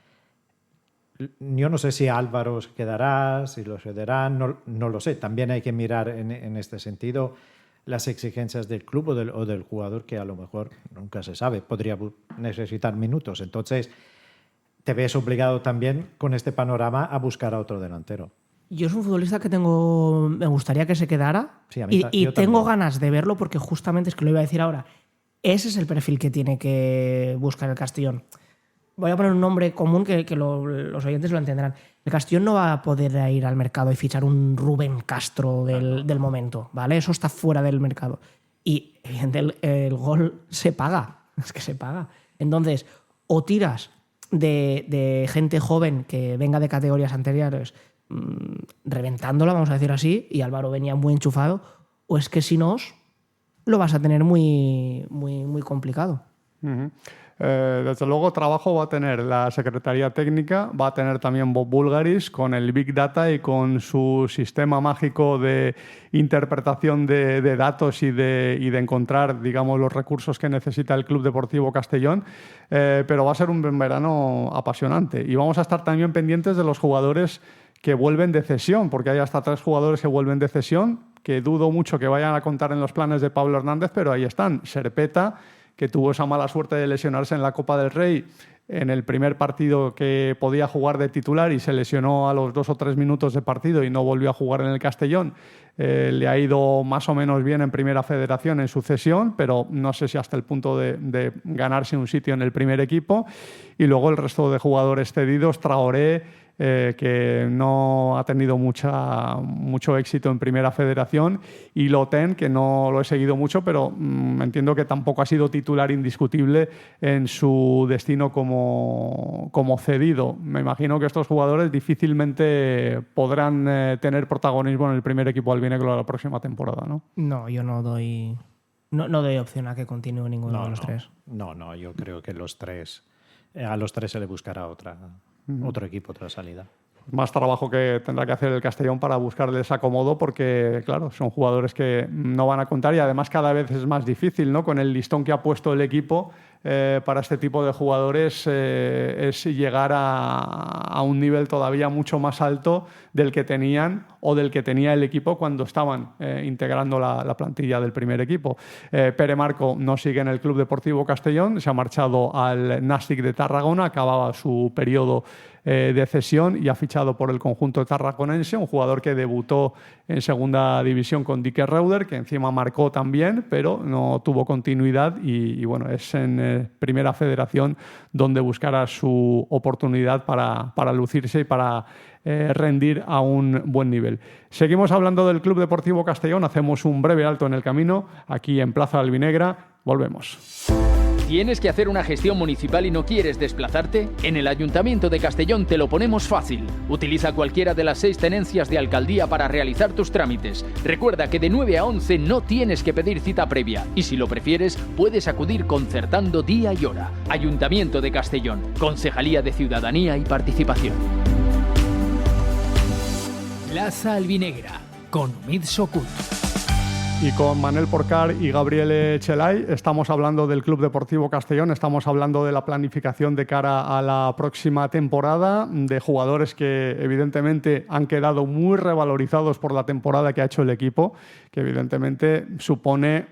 Yo no sé si Álvaro se quedará, si lo cederán, no lo sé. También hay que mirar en este sentido las exigencias del club o del jugador, que a lo mejor nunca se sabe, podría necesitar minutos. Entonces, te ves obligado también con este panorama a buscar a otro delantero. Yo es un futbolista que me gustaría que se quedara, sí, y tengo ganas de verlo porque justamente es que lo iba a decir ahora. Ese es el perfil que tiene que buscar el Castellón. Voy a poner un nombre común que los oyentes lo entenderán. El Castellón no va a poder ir al mercado y fichar un Rubén Castro del momento, ¿vale? Eso está fuera del mercado. Y evidentemente el gol se paga, es que se paga. Entonces, o tiras de gente joven que venga de categorías anteriores reventándola, vamos a decir así, y Álvaro venía muy enchufado, o es que si no, lo vas a tener muy complicado. Desde luego trabajo va a tener la Secretaría Técnica, va a tener también Bob Bulgaris con el Big Data y con su sistema mágico de interpretación de datos y de encontrar, digamos, los recursos que necesita el Club Deportivo Castellón, pero va a ser un verano apasionante y vamos a estar también pendientes de los jugadores que vuelven de cesión, porque hay hasta 3 jugadores que vuelven de cesión, que dudo mucho que vayan a contar en los planes de Pablo Hernández, pero ahí están, Serpeta que tuvo esa mala suerte de lesionarse en la Copa del Rey en el primer partido que podía jugar de titular y se lesionó a los 2 o 3 minutos de partido y no volvió a jugar en el Castellón. Le ha ido más o menos bien en Primera Federación en su cesión, pero no sé si hasta el punto de ganarse un sitio en el primer equipo. Y luego el resto de jugadores cedidos, Traoré, que no ha tenido mucho éxito en Primera Federación, y Loten, que no lo he seguido mucho, pero entiendo que tampoco ha sido titular indiscutible en su destino como cedido. Me imagino que estos jugadores difícilmente podrán tener protagonismo en el primer equipo albinegro la próxima temporada, ¿no? No, yo no doy opción a que continúe ninguno de los tres. No, yo creo que a los tres se le buscará otro equipo, otra salida. Más trabajo que tendrá que hacer el Castellón para buscarles acomodo, porque, claro, son jugadores que no van a contar y además cada vez es más difícil, ¿no? Con el listón que ha puesto el equipo para este tipo de jugadores es llegar a un nivel todavía mucho más alto del que tenían o del que tenía el equipo cuando estaban integrando la plantilla del primer equipo. Pere Marco no sigue en el Club Deportivo Castellón, se ha marchado al Nàstic de Tarragona, acababa su periodo de cesión y ha fichado por el conjunto tarraconense, un jugador que debutó en segunda división con Dique Reuter, que encima marcó también, pero no tuvo continuidad y bueno, es en Primera Federación donde buscará su oportunidad para lucirse y para rendir a un buen nivel. Seguimos hablando del Club Deportivo Castellón, hacemos un breve alto en el camino, aquí en Plaza Albinegra, volvemos. ¿Tienes que hacer una gestión municipal y no quieres desplazarte? En el Ayuntamiento de Castellón te lo ponemos fácil. Utiliza cualquiera de las 6 tenencias de alcaldía para realizar tus trámites. Recuerda que de 9 a 11 no tienes que pedir cita previa y si lo prefieres puedes acudir concertando día y hora. Ayuntamiento de Castellón, Concejalía de Ciudadanía y Participación. Plaza Albinegra, con Omid Sokut. Y con Manel Porcar y Gabriele Chelay estamos hablando del Club Deportivo Castellón, estamos hablando de la planificación de cara a la próxima temporada, de jugadores que evidentemente han quedado muy revalorizados por la temporada que ha hecho el equipo, que evidentemente supone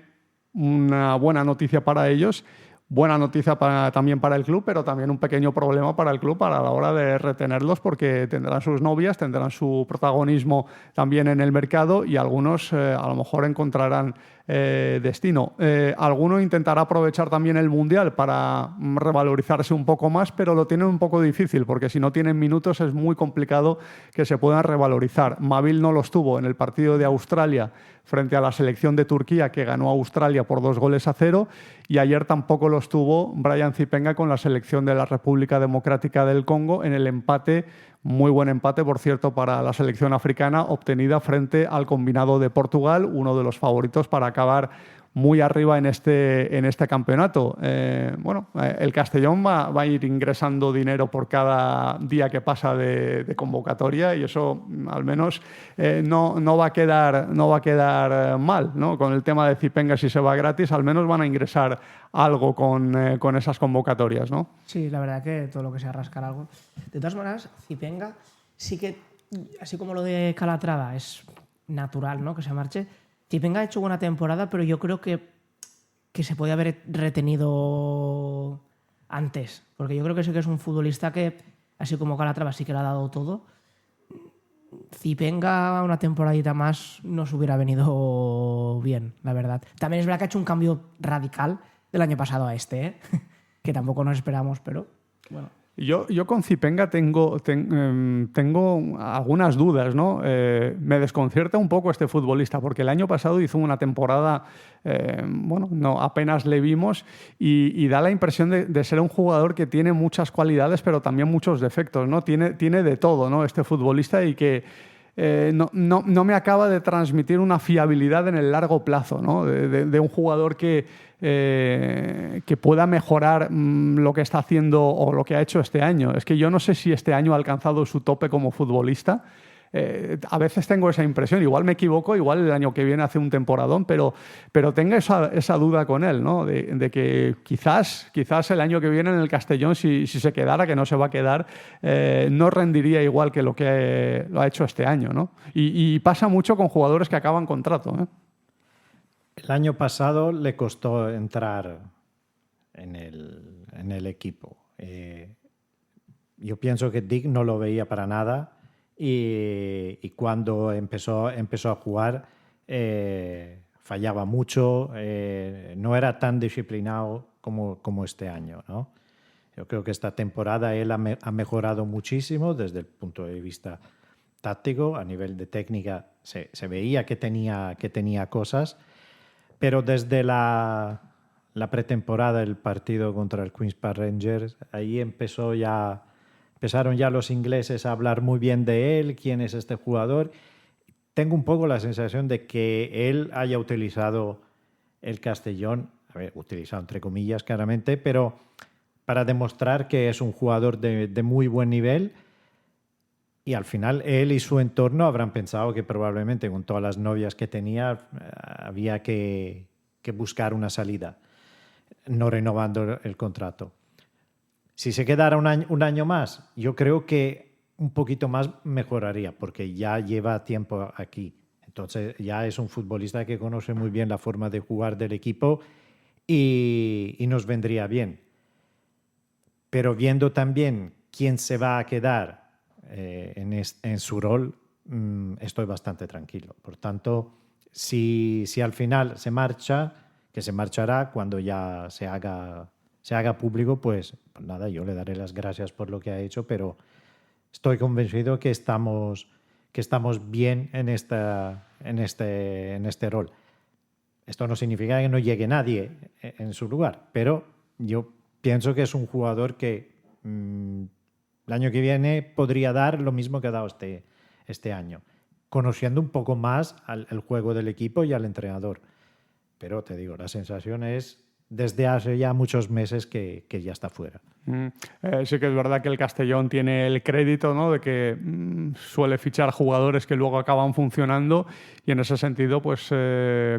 una buena noticia para ellos. Buena noticia también para el club, pero también un pequeño problema para el club a la hora de retenerlos, porque tendrán sus novias, tendrán su protagonismo también en el mercado y algunos a lo mejor encontrarán destino. Alguno intentará aprovechar también el Mundial para revalorizarse un poco más, pero lo tienen un poco difícil, porque si no tienen minutos es muy complicado que se puedan revalorizar. Mabil no los tuvo en el partido de Australia frente a la selección de Turquía, que ganó a Australia por 2-0, y ayer tampoco los tuvo Brian Zipenga con la selección de la República Democrática del Congo en el empate, muy buen empate, por cierto, para la selección africana, obtenida frente al combinado de Portugal, uno de los favoritos para acabar muy arriba en este campeonato. El Castellón va a ir ingresando dinero por cada día que pasa de convocatoria y eso al menos no va a quedar mal, ¿no? Con el tema de Zipenga, si se va gratis, al menos van a ingresar algo con esas convocatorias, ¿no? Sí, la verdad que todo lo que sea rascar algo. De todas maneras, Zipenga sí que, así como lo de Calatrava es natural, ¿no?, que se marche, Zipenga ha hecho buena temporada, pero yo creo que se puede haber retenido antes. Porque yo creo que sí que es un futbolista que, así como Calatrava sí que le ha dado todo, Zipenga una temporadita más nos hubiera venido bien, la verdad. También es verdad que ha hecho un cambio radical del año pasado a este, que tampoco nos esperamos, pero bueno. Yo con Zipenga tengo algunas dudas, ¿no? Me desconcierta un poco este futbolista, porque el año pasado hizo una temporada, apenas le vimos, y da la impresión de ser un jugador que tiene muchas cualidades, pero también muchos defectos, ¿no? Tiene de todo, ¿no?, este futbolista, y que no me acaba de transmitir una fiabilidad en el largo plazo, ¿no? De un jugador que pueda mejorar lo que está haciendo o lo que ha hecho este año. Es que yo no sé si este año ha alcanzado su tope como futbolista. A veces tengo esa impresión, igual me equivoco, igual el año que viene hace un temporadón, pero tengo esa duda con él, ¿no? De que quizás el año que viene en el Castellón, si se quedara, que no se va a quedar, no rendiría igual que lo que lo ha hecho este año, ¿no? Y pasa mucho con jugadores que acaban contrato, ¿eh? El año pasado le costó entrar en el equipo. Yo pienso que Dick no lo veía para nada y cuando empezó a jugar fallaba mucho, no era tan disciplinado como este año, ¿no? Yo creo que esta temporada él ha mejorado muchísimo desde el punto de vista táctico. A nivel de técnica se veía que tenía cosas, pero desde la pretemporada, el partido contra el Queen's Park Rangers, ahí empezaron ya los ingleses a hablar muy bien de él, quién es este jugador. Tengo un poco la sensación de que él haya utilizado el Castellón, utilizado entre comillas claramente, pero para demostrar que es un jugador de muy buen nivel. Y al final él y su entorno habrán pensado que probablemente con todas las novias que tenía había que buscar una salida, no renovando el contrato. Si se quedara un año más, yo creo que un poquito más mejoraría, porque ya lleva tiempo aquí. Entonces ya es un futbolista que conoce muy bien la forma de jugar del equipo y nos vendría bien. Pero viendo también quién se va a quedar en su rol, estoy bastante tranquilo. Por tanto, si al final se marcha, que se marchará cuando ya se haga público, pues nada, yo le daré las gracias por lo que ha hecho, pero estoy convencido que estamos bien en este rol. Esto no significa que no llegue nadie en su lugar, pero yo pienso que es un jugador que el año que viene podría dar lo mismo que ha dado este año, conociendo un poco más el juego del equipo y al entrenador. Pero te digo, la sensación es desde hace ya muchos meses que ya está fuera. Sí que es verdad que el Castellón tiene el crédito, ¿no?, de que suele fichar jugadores que luego acaban funcionando, y en ese sentido pues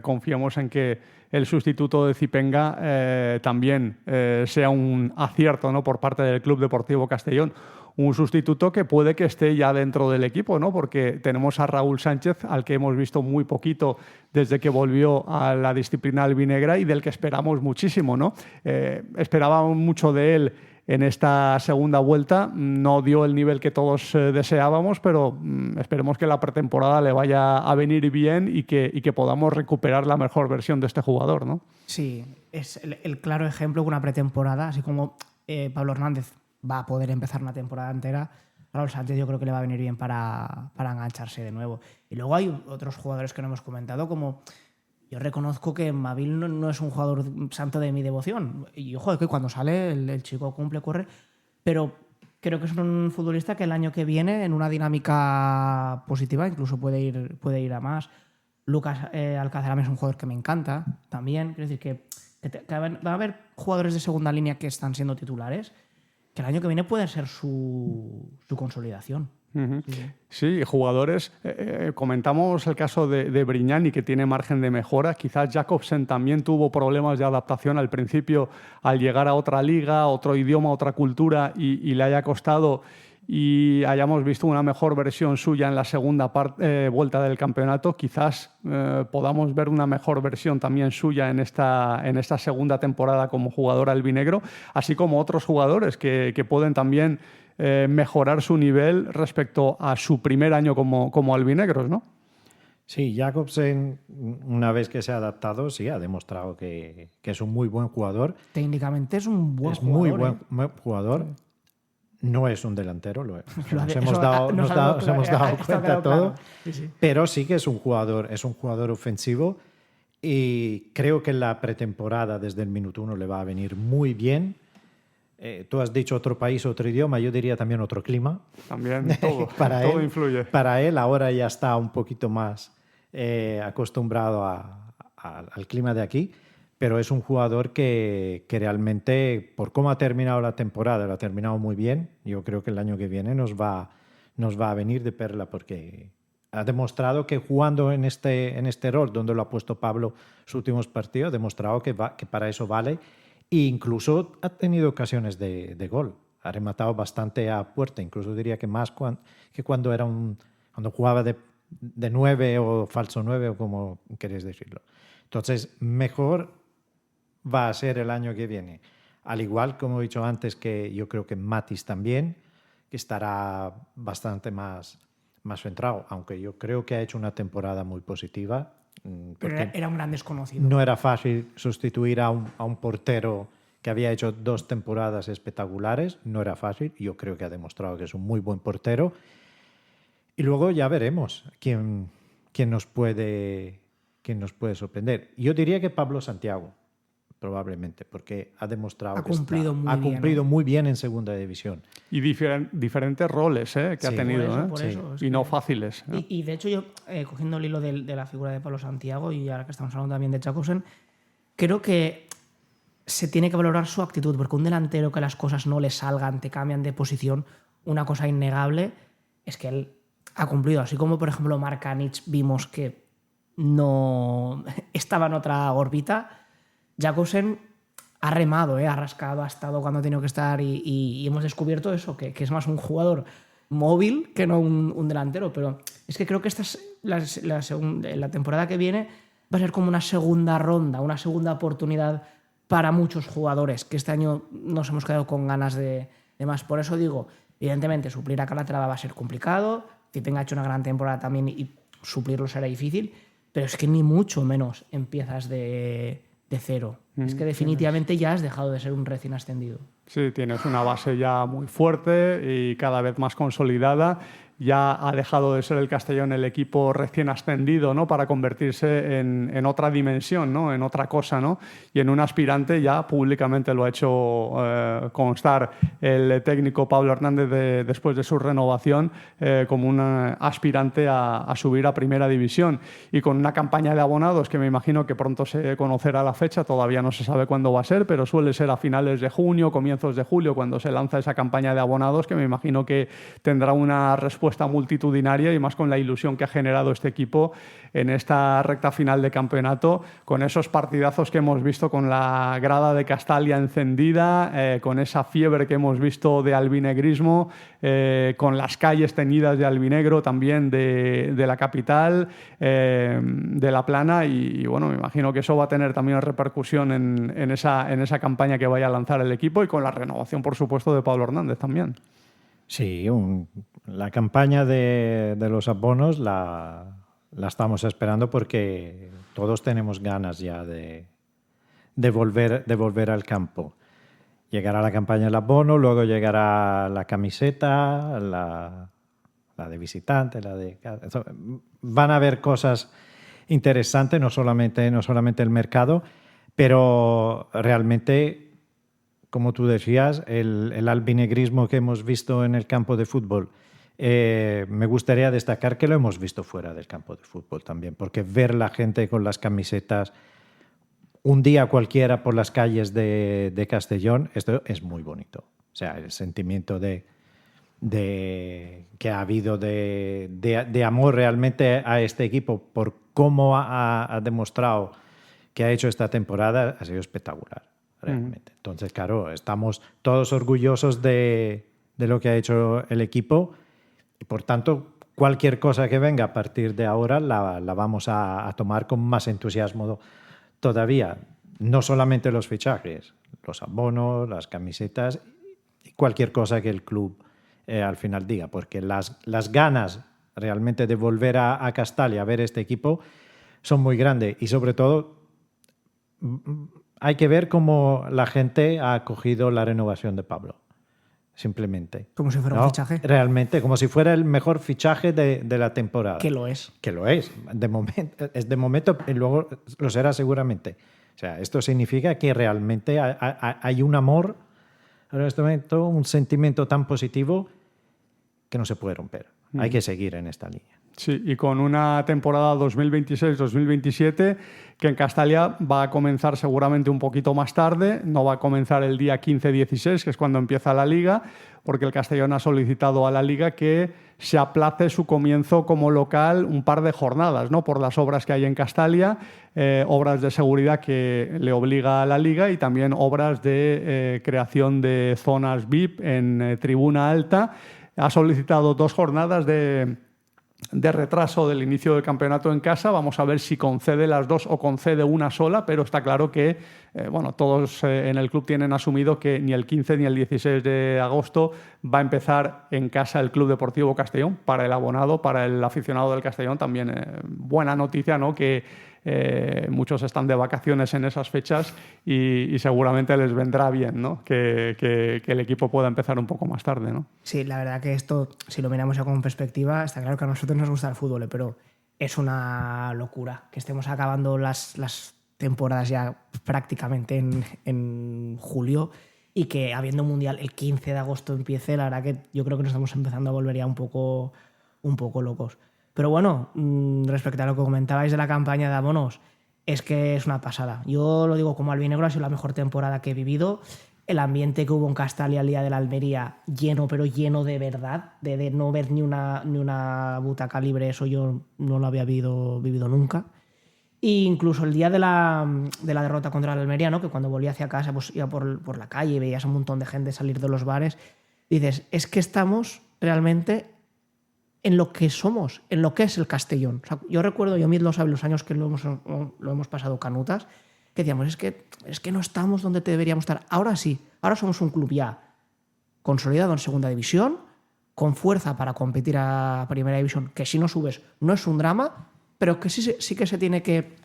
confiamos en que el sustituto de Zipenga también sea un acierto, ¿no?, por parte del Club Deportivo Castellón. Un sustituto que puede que esté ya dentro del equipo, ¿no?, porque tenemos a Raúl Sánchez, al que hemos visto muy poquito desde que volvió a la disciplina albinegra y del que esperamos muchísimo, ¿no? Esperábamos mucho de él en esta segunda vuelta. No dio el nivel que todos deseábamos, pero esperemos que la pretemporada le vaya a venir bien y que podamos recuperar la mejor versión de este jugador, ¿no? Sí, es el claro ejemplo que una pretemporada, así como Pablo Hernández va a poder empezar una temporada entera, Raúl Sánchez yo creo que le va a venir bien para engancharse de nuevo. Y luego hay otros jugadores que no hemos comentado, como yo reconozco que Mavil no es un jugador santo de mi devoción. Y ojo, que cuando sale el chico cumple, corre, pero creo que es un futbolista que el año que viene, en una dinámica positiva, incluso puede ir a más. Lucas Alcázar es un jugador que me encanta también. Quiero decir que va a haber jugadores de segunda línea que están siendo titulares, que el año que viene puede ser su consolidación. Uh-huh. Sí, jugadores. Comentamos el caso de Brignani, que tiene margen de mejora. Quizás Jakobsen también tuvo problemas de adaptación al principio al llegar a otra liga, otro idioma, otra cultura, y le haya costado, y hayamos visto una mejor versión suya en la segunda vuelta del campeonato. Quizás podamos ver una mejor versión también suya en esta segunda temporada como jugador albinegro, así como otros jugadores que pueden también mejorar su nivel respecto a su primer año como albinegros, ¿no? Sí, Jakobsen, una vez que se ha adaptado, sí, ha demostrado que es un muy buen jugador. Técnicamente es un buen jugador. Es muy buen jugador. Sí. No es un delantero, nos hemos dado cuenta todo, sí. Pero sí que es un jugador ofensivo, y creo que la pretemporada desde el minuto 1 le va a venir muy bien. Tú has dicho otro país, otro idioma, yo diría también otro clima. También todo influye. Para él ahora ya está un poquito más acostumbrado al clima de aquí, pero es un jugador que realmente, por cómo ha terminado la temporada, lo ha terminado muy bien. Yo creo que el año que viene nos va a venir de perla, porque ha demostrado que jugando en este rol donde lo ha puesto Pablo sus últimos partidos, ha demostrado que para eso vale, e incluso ha tenido ocasiones de gol. Ha rematado bastante a puerta, incluso diría que más que cuando jugaba de 9 o falso 9, o como queréis decirlo. Entonces, mejor va a ser el año que viene. Al igual, como he dicho antes, que yo creo que Matis también, que estará bastante más centrado, aunque yo creo que ha hecho una temporada muy positiva. Pero era un gran desconocido. No era fácil sustituir a un portero que había hecho 2 temporadas espectaculares, no era fácil. Yo creo que ha demostrado que es un muy buen portero. Y luego ya veremos quién nos puede sorprender. Yo diría que Pablo Santiago, probablemente, porque ha demostrado ha cumplido muy bien en segunda división. Y diferentes roles que ha tenido. Por eso, y no fáciles. Y de hecho yo, cogiendo el hilo de la figura de Pablo Santiago, y ahora que estamos hablando también de Jacobsen, creo que se tiene que valorar su actitud, porque un delantero que las cosas no le salgan, te cambian de posición, una cosa innegable es que él ha cumplido. Así como, por ejemplo, Mark Anic vimos que no estaba en otra órbita, Jacobsen ha remado, ha rascado, ha estado cuando ha tenido que estar y hemos descubierto eso, que es más un jugador móvil que no un delantero. Pero es que creo que esta es la temporada que viene va a ser como una segunda ronda, una segunda oportunidad para muchos jugadores, que este año nos hemos quedado con ganas de más. Por eso digo, evidentemente, suplir a Calatrava va a ser complicado, que tenga hecho una gran temporada también y suplirlo será difícil, pero es que ni mucho menos empiezas de cero. Es que definitivamente ya has dejado de ser un recién ascendido. Sí, tienes una base ya muy fuerte y cada vez más consolidada. Ya ha dejado de ser el Castellón el equipo recién ascendido, ¿no?, para convertirse en otra dimensión, ¿no?, en otra cosa, ¿no? Y en un aspirante, ya públicamente lo ha hecho constar el técnico Pablo Hernández después de su renovación, como un aspirante a subir a primera división. Y con una campaña de abonados que me imagino que pronto se conocerá la fecha, todavía no se sabe cuándo va a ser, pero suele ser a finales de junio, comienzos de julio, cuando se lanza esa campaña de abonados, que me imagino que tendrá una respuesta multitudinaria, y más con la ilusión que ha generado este equipo en esta recta final de campeonato, con esos partidazos que hemos visto, con la grada de Castalia encendida, con esa fiebre que hemos visto de albinegrismo, con las calles teñidas de albinegro también de la capital, de La Plana, y bueno, me imagino que eso va a tener también repercusión en esa campaña que vaya a lanzar el equipo, y con la renovación, por supuesto, de Pablo Hernández también. Sí, la campaña de los abonos la estamos esperando, porque todos tenemos ganas ya de volver al campo. Llegará la campaña del abono, luego llegará la camiseta, la de visitante, van a haber cosas interesantes, no solamente el mercado, pero realmente, como tú decías, el albinegrismo que hemos visto en el campo de fútbol, me gustaría destacar que lo hemos visto fuera del campo de fútbol también, porque ver la gente con las camisetas un día cualquiera por las calles de Castellón, esto es muy bonito. O sea, el sentimiento que ha habido de amor realmente a este equipo por cómo ha demostrado que ha hecho esta temporada ha sido espectacular. Realmente. Entonces, claro, estamos todos orgullosos de lo que ha hecho el equipo, y por tanto cualquier cosa que venga a partir de ahora la vamos a tomar con más entusiasmo todavía. No solamente los fichajes, los abonos, las camisetas y cualquier cosa que el club al final diga, porque las ganas realmente de volver a Castalia a ver este equipo son muy grandes, y sobre todo hay que ver cómo la gente ha acogido la renovación de Pablo. Simplemente. Como si fuera un fichaje. Realmente, como si fuera el mejor fichaje de la temporada. Que lo es. Que lo es. De momento, y luego lo será seguramente. O sea, esto significa que realmente hay un amor en este momento, un sentimiento tan positivo que no se puede romper. Hay que seguir en esta línea. Sí, y con una temporada 2026-2027 que en Castalia va a comenzar seguramente un poquito más tarde, no va a comenzar el día 15-16, que es cuando empieza la Liga, porque el Castellón ha solicitado a la Liga que se aplace su comienzo como local un par de jornadas, ¿no?, por las obras que hay en Castalia, obras de seguridad que le obliga a la Liga, y también obras de creación de zonas VIP en tribuna alta. Ha solicitado 2 jornadas de de retraso del inicio del campeonato en casa. Vamos a ver si concede las dos o concede una sola, pero está claro que todos en el club tienen asumido que ni el 15 ni el 16 de agosto va a empezar en casa el Club Deportivo Castellón. Para el abonado, para el aficionado del Castellón también buena noticia, ¿no? Que muchos están de vacaciones en esas fechas y seguramente les vendrá bien, ¿no? que el equipo pueda empezar un poco más tarde, ¿no? Sí, la verdad que esto, si lo miramos ya con perspectiva, está claro que a nosotros nos gusta el fútbol, pero es una locura que estemos acabando las temporadas ya prácticamente en julio y que habiendo mundial el 15 de agosto empiece. La verdad que yo creo que nos estamos empezando a volver ya un poco locos. Pero bueno, respecto a lo que comentabais de la campaña de abonos, es que es una pasada. Yo lo digo como albinegro, ha sido la mejor temporada que he vivido. El ambiente que hubo en Castalia al día de la Almería, lleno, pero lleno de verdad, de no ver ni una butaca libre, eso yo no lo había vivido nunca. E incluso el día de la derrota contra el Almería, ¿no? Que cuando volví hacia casa pues iba por la calle y veías un montón de gente salir de los bares, dices, es que estamos realmente en lo que somos, en lo que es el Castellón. O sea, yo recuerdo, yo lo sabe, los años que lo hemos pasado canutas, que decíamos, es que no estamos donde deberíamos estar. Ahora sí, ahora somos un club ya consolidado en segunda división, con fuerza para competir a primera división, que si no subes no es un drama, pero que sí que se tiene que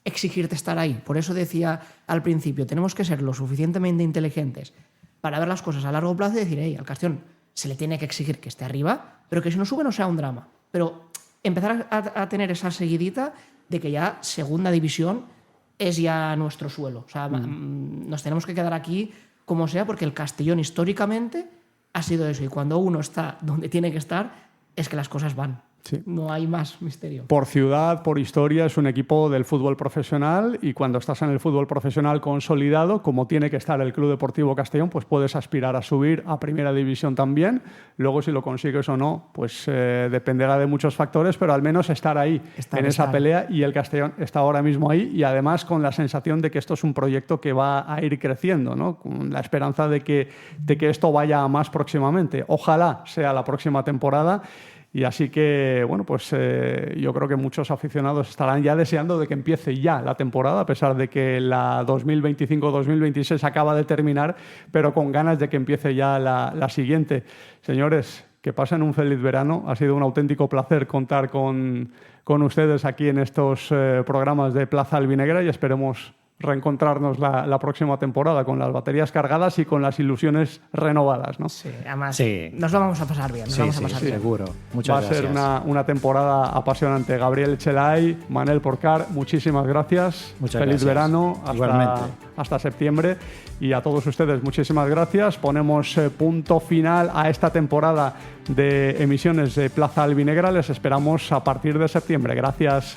exigirte estar ahí. Por eso decía al principio, tenemos que ser lo suficientemente inteligentes para ver las cosas a largo plazo y decir, hey, al Castellón se le tiene que exigir que esté arriba, pero que si no sube no sea un drama. Pero empezar a tener esa seguidita de que ya segunda división es ya nuestro suelo. O sea, nos tenemos que quedar aquí como sea, porque el Castellón históricamente ha sido eso. Y cuando uno está donde tiene que estar, es que las cosas van. Sí. No hay más misterio. Por ciudad, por historia, es un equipo del fútbol profesional y cuando estás en el fútbol profesional consolidado, como tiene que estar el Club Deportivo Castellón, pues puedes aspirar a subir a primera división también. Luego, si lo consigues o no, pues dependerá de muchos factores, pero al menos estar ahí, esa pelea, y el Castellón está ahora mismo ahí y además con la sensación de que esto es un proyecto que va a ir creciendo, ¿no? Con la esperanza de que esto vaya a más próximamente. Ojalá sea la próxima temporada. Y así que, bueno, pues yo creo que muchos aficionados estarán ya deseando de que empiece ya la temporada, a pesar de que la 2025-2026 acaba de terminar, pero con ganas de que empiece ya la siguiente. Señores, que pasen un feliz verano. Ha sido un auténtico placer contar con ustedes aquí en estos programas de Plaza Albinegra y esperemos reencontrarnos la próxima temporada con las baterías cargadas y con las ilusiones renovadas, ¿no? Sí, además nos lo vamos a pasar bien. Bien. Seguro. Muchas gracias. Va a ser una temporada apasionante. Gabriel Chelay, Manel Porcar, muchísimas gracias. Feliz verano. Hasta septiembre. Y a todos ustedes, muchísimas gracias. Ponemos punto final a esta temporada de emisiones de Plaza Albinegra. Les esperamos a partir de septiembre. Gracias.